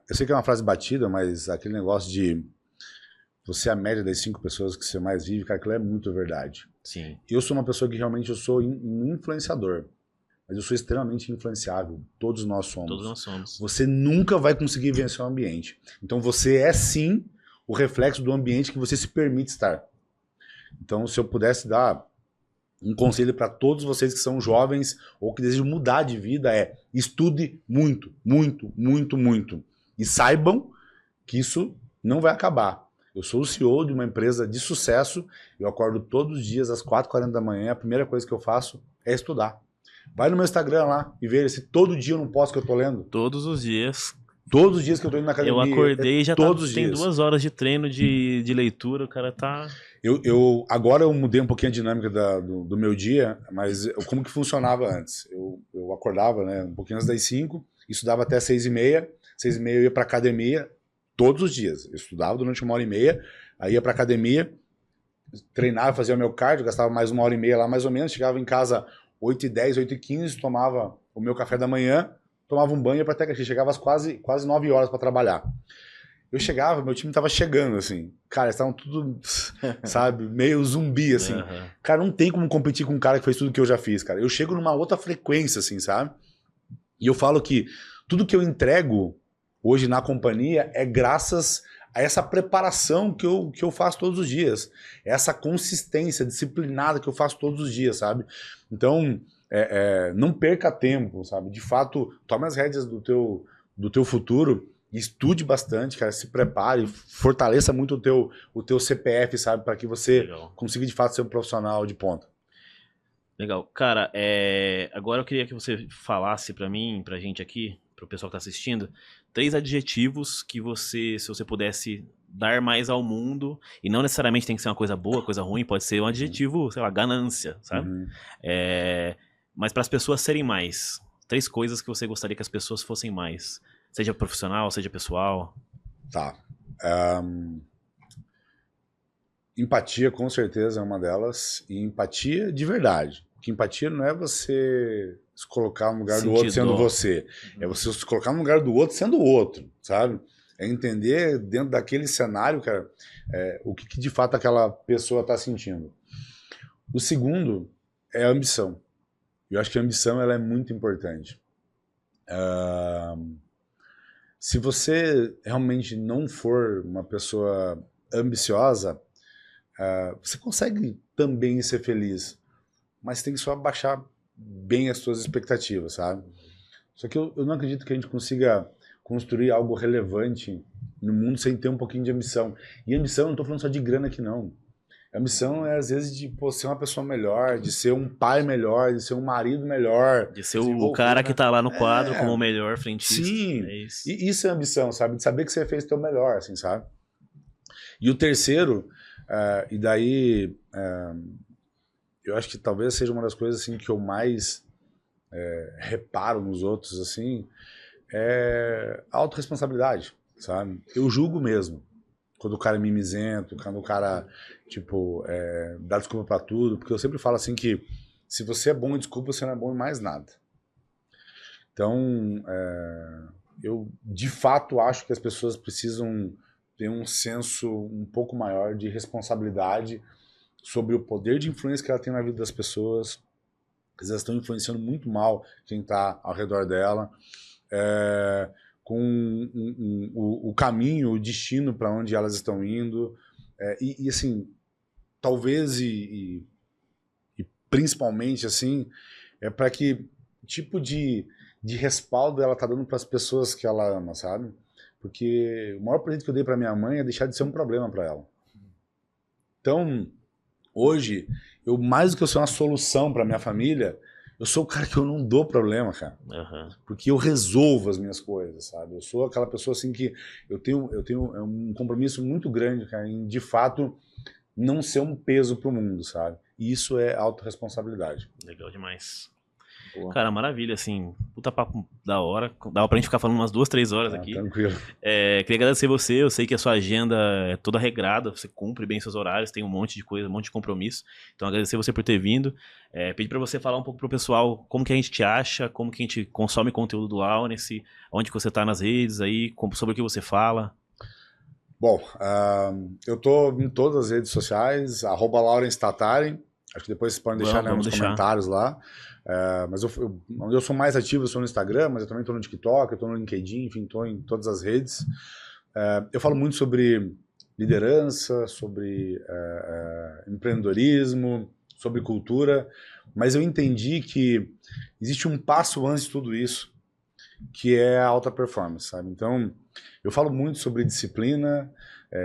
Eu sei que é uma frase batida, mas aquele negócio de você é a média das 5 pessoas que você mais vive, cara, aquilo é muito verdade. Sim. Eu sou uma pessoa que realmente eu sou um influenciador, mas eu sou extremamente influenciável. Todos nós somos. Todos nós somos. Você nunca vai conseguir vencer o ambiente. Então você é sim o reflexo do ambiente que você se permite estar. Então, se eu pudesse dar um conselho para todos vocês que são jovens ou que desejam mudar de vida, estude muito, muito, muito, muito. E saibam que isso não vai acabar. Eu sou o CEO de uma empresa de sucesso, eu acordo todos os dias às 4h40 da manhã, a primeira coisa que eu faço é estudar. Vai no meu Instagram lá e veja se todo dia eu não posto que eu tô lendo. Todos os dias. Todos os dias que eu tô indo na academia. Eu acordei e já tem 2 horas de treino de leitura, o cara tá... Agora eu mudei um pouquinho a dinâmica do meu dia, mas como que funcionava antes? Eu acordava, né, um pouquinho antes das 5, estudava até 6h30, 6h30 eu ia pra academia todos os dias. Eu estudava durante 1h30, aí ia pra academia, treinava, fazia o meu cardio, gastava mais 1h30 lá mais ou menos, chegava em casa 8h10, 8h15, tomava o meu café da manhã, tomava um banho para até que chegava às quase 9 horas para trabalhar. Eu chegava, meu time tava chegando, assim. Cara, eles estavam tudo, sabe, meio zumbi, assim. Uhum. Cara, não tem como competir com um cara que fez tudo que eu já fiz, cara. Eu chego numa outra frequência, assim, sabe? E eu falo que tudo que eu entrego hoje na companhia é graças a essa preparação que eu faço todos os dias. Essa consistência disciplinada que eu faço todos os dias, sabe? Então, não perca tempo, sabe? De fato, tome as rédeas do teu futuro, estude bastante, cara, se prepare, fortaleça muito o teu CPF, sabe? Para que você consiga, de fato, ser um profissional de ponta. Legal. Cara, agora eu queria que você falasse pra mim, pra gente aqui, pro pessoal que tá assistindo, 3 adjetivos que você, se você pudesse dar mais ao mundo, e não necessariamente tem que ser uma coisa boa, coisa ruim, pode ser um adjetivo, sei lá, ganância, sabe? Uhum. Mas para as pessoas serem mais, 3 coisas que você gostaria que as pessoas fossem mais, seja profissional, seja pessoal. Tá. Empatia, com certeza, é uma delas, e empatia de verdade. Porque empatia não é você se colocar no lugar do outro sendo você. É você se colocar no lugar do outro sendo o outro, sabe? É entender dentro daquele cenário, cara, o que de fato aquela pessoa está sentindo. O segundo é a ambição. Eu acho que a ambição ela é muito importante. Se você realmente não for uma pessoa ambiciosa, você consegue também ser feliz, mas tem que só baixar bem as suas expectativas, sabe? Só que eu não acredito que a gente consiga construir algo relevante no mundo sem ter um pouquinho de ambição. E ambição, eu não estou falando só de grana aqui, não. A ambição é, às vezes, de ser uma pessoa melhor, de ser um pai melhor, de ser um marido melhor. De ser o cara que tá lá no quadro como o melhor frentista. Sim, isso. E isso é ambição, sabe? De saber que você fez o teu melhor, assim, sabe? E o terceiro, e daí, eu acho que talvez seja uma das coisas assim, que eu mais reparo nos outros, assim, é a autorresponsabilidade, sabe? Eu julgo mesmo. Quando o cara é mimizento, quando o cara, tipo, dá desculpa pra tudo, porque eu sempre falo assim que se você é bom em desculpa, você não é bom em mais nada. Então, eu de fato acho que as pessoas precisam ter um senso um pouco maior de responsabilidade sobre o poder de influência que ela tem na vida das pessoas. Elas estão influenciando muito mal quem está ao redor dela, com o caminho, o destino para onde elas estão indo. E assim, talvez e principalmente assim, para que tipo de respaldo ela está dando para as pessoas que ela ama, sabe? Porque o maior presente que eu dei para minha mãe é deixar de ser um problema para ela. Então, hoje, mais do que eu ser uma solução para minha família, eu sou o cara que eu não dou problema, cara. Uhum. Porque eu resolvo as minhas coisas, sabe? Eu sou aquela pessoa assim que eu tenho um compromisso muito grande, cara, em de fato não ser um peso pro mundo, sabe? E isso é autorresponsabilidade. Legal demais. Boa. Cara, maravilha, assim, puta papo da hora. Dava pra gente ficar falando umas 2, 3 horas aqui. Tranquilo. Queria agradecer você, eu sei que a sua agenda é toda regrada, você cumpre bem seus horários, tem um monte de coisa, um monte de compromisso. Então, agradecer você por ter vindo. Pedir pra você falar um pouco pro pessoal como que a gente te acha, como que a gente consome conteúdo do Lawrence, onde que você tá nas redes aí, sobre o que você fala. Bom, eu tô em todas as redes sociais, @LawrenceTatari. Acho que depois vocês podem deixar nos comentários lá. Mas onde eu sou mais ativo, eu sou no Instagram, mas eu também estou no TikTok, eu estou no LinkedIn, enfim, estou em todas as redes. Eu falo muito sobre liderança, sobre empreendedorismo, sobre cultura, mas eu entendi que existe um passo antes de tudo isso, que é a alta performance, sabe? Então, eu falo muito sobre disciplina,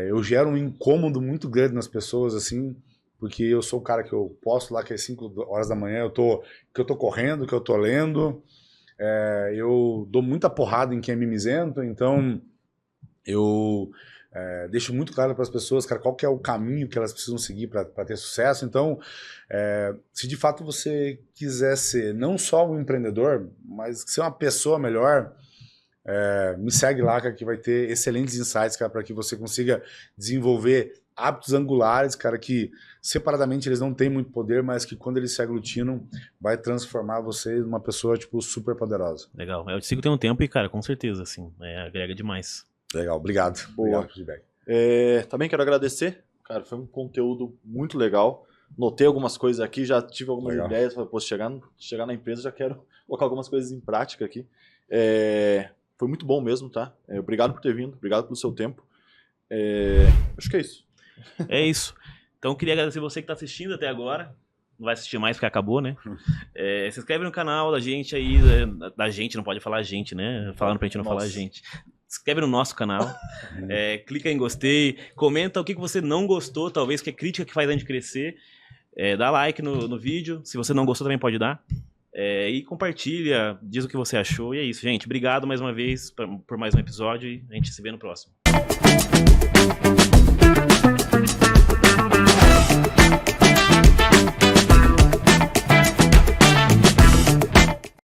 eu gero um incômodo muito grande nas pessoas, assim, porque eu sou o cara que eu posto lá que às 5 horas da manhã que eu tô correndo, que eu tô lendo, eu dou muita porrada em quem é mimizento, então eu deixo muito claro para as pessoas, cara, qual que é o caminho que elas precisam seguir para ter sucesso. Então, se de fato você quiser ser não só um empreendedor, mas ser uma pessoa melhor, me segue lá, cara, que vai ter excelentes insights, cara, para que você consiga desenvolver hábitos angulares, cara, que separadamente eles não têm muito poder, mas que quando eles se aglutinam, vai transformar você numa pessoa, tipo, super poderosa. Legal. Eu te sigo tem um tempo e, cara, com certeza, assim, agrega demais. Legal, obrigado. Boa. Obrigado pelo feedback. Também quero agradecer, cara, foi um conteúdo muito legal. Notei algumas coisas aqui, já tive algumas ideias, falei, pô, chegar na empresa já quero colocar algumas coisas em prática aqui. Foi muito bom mesmo, tá? Obrigado por ter vindo, obrigado pelo seu tempo. Acho que é isso. É isso. Então, queria agradecer você que está assistindo até agora. Não vai assistir mais porque acabou, né? Se inscreve no canal da gente aí, da gente, não pode falar gente, né? Falando pra gente não falar gente. Se inscreve no nosso canal, clica em gostei, comenta o que você não gostou, talvez que é crítica que faz a gente crescer. Dá like no vídeo, se você não gostou também pode dar. E compartilha, diz o que você achou. E é isso, gente. Obrigado mais uma vez por mais um episódio e a gente se vê no próximo.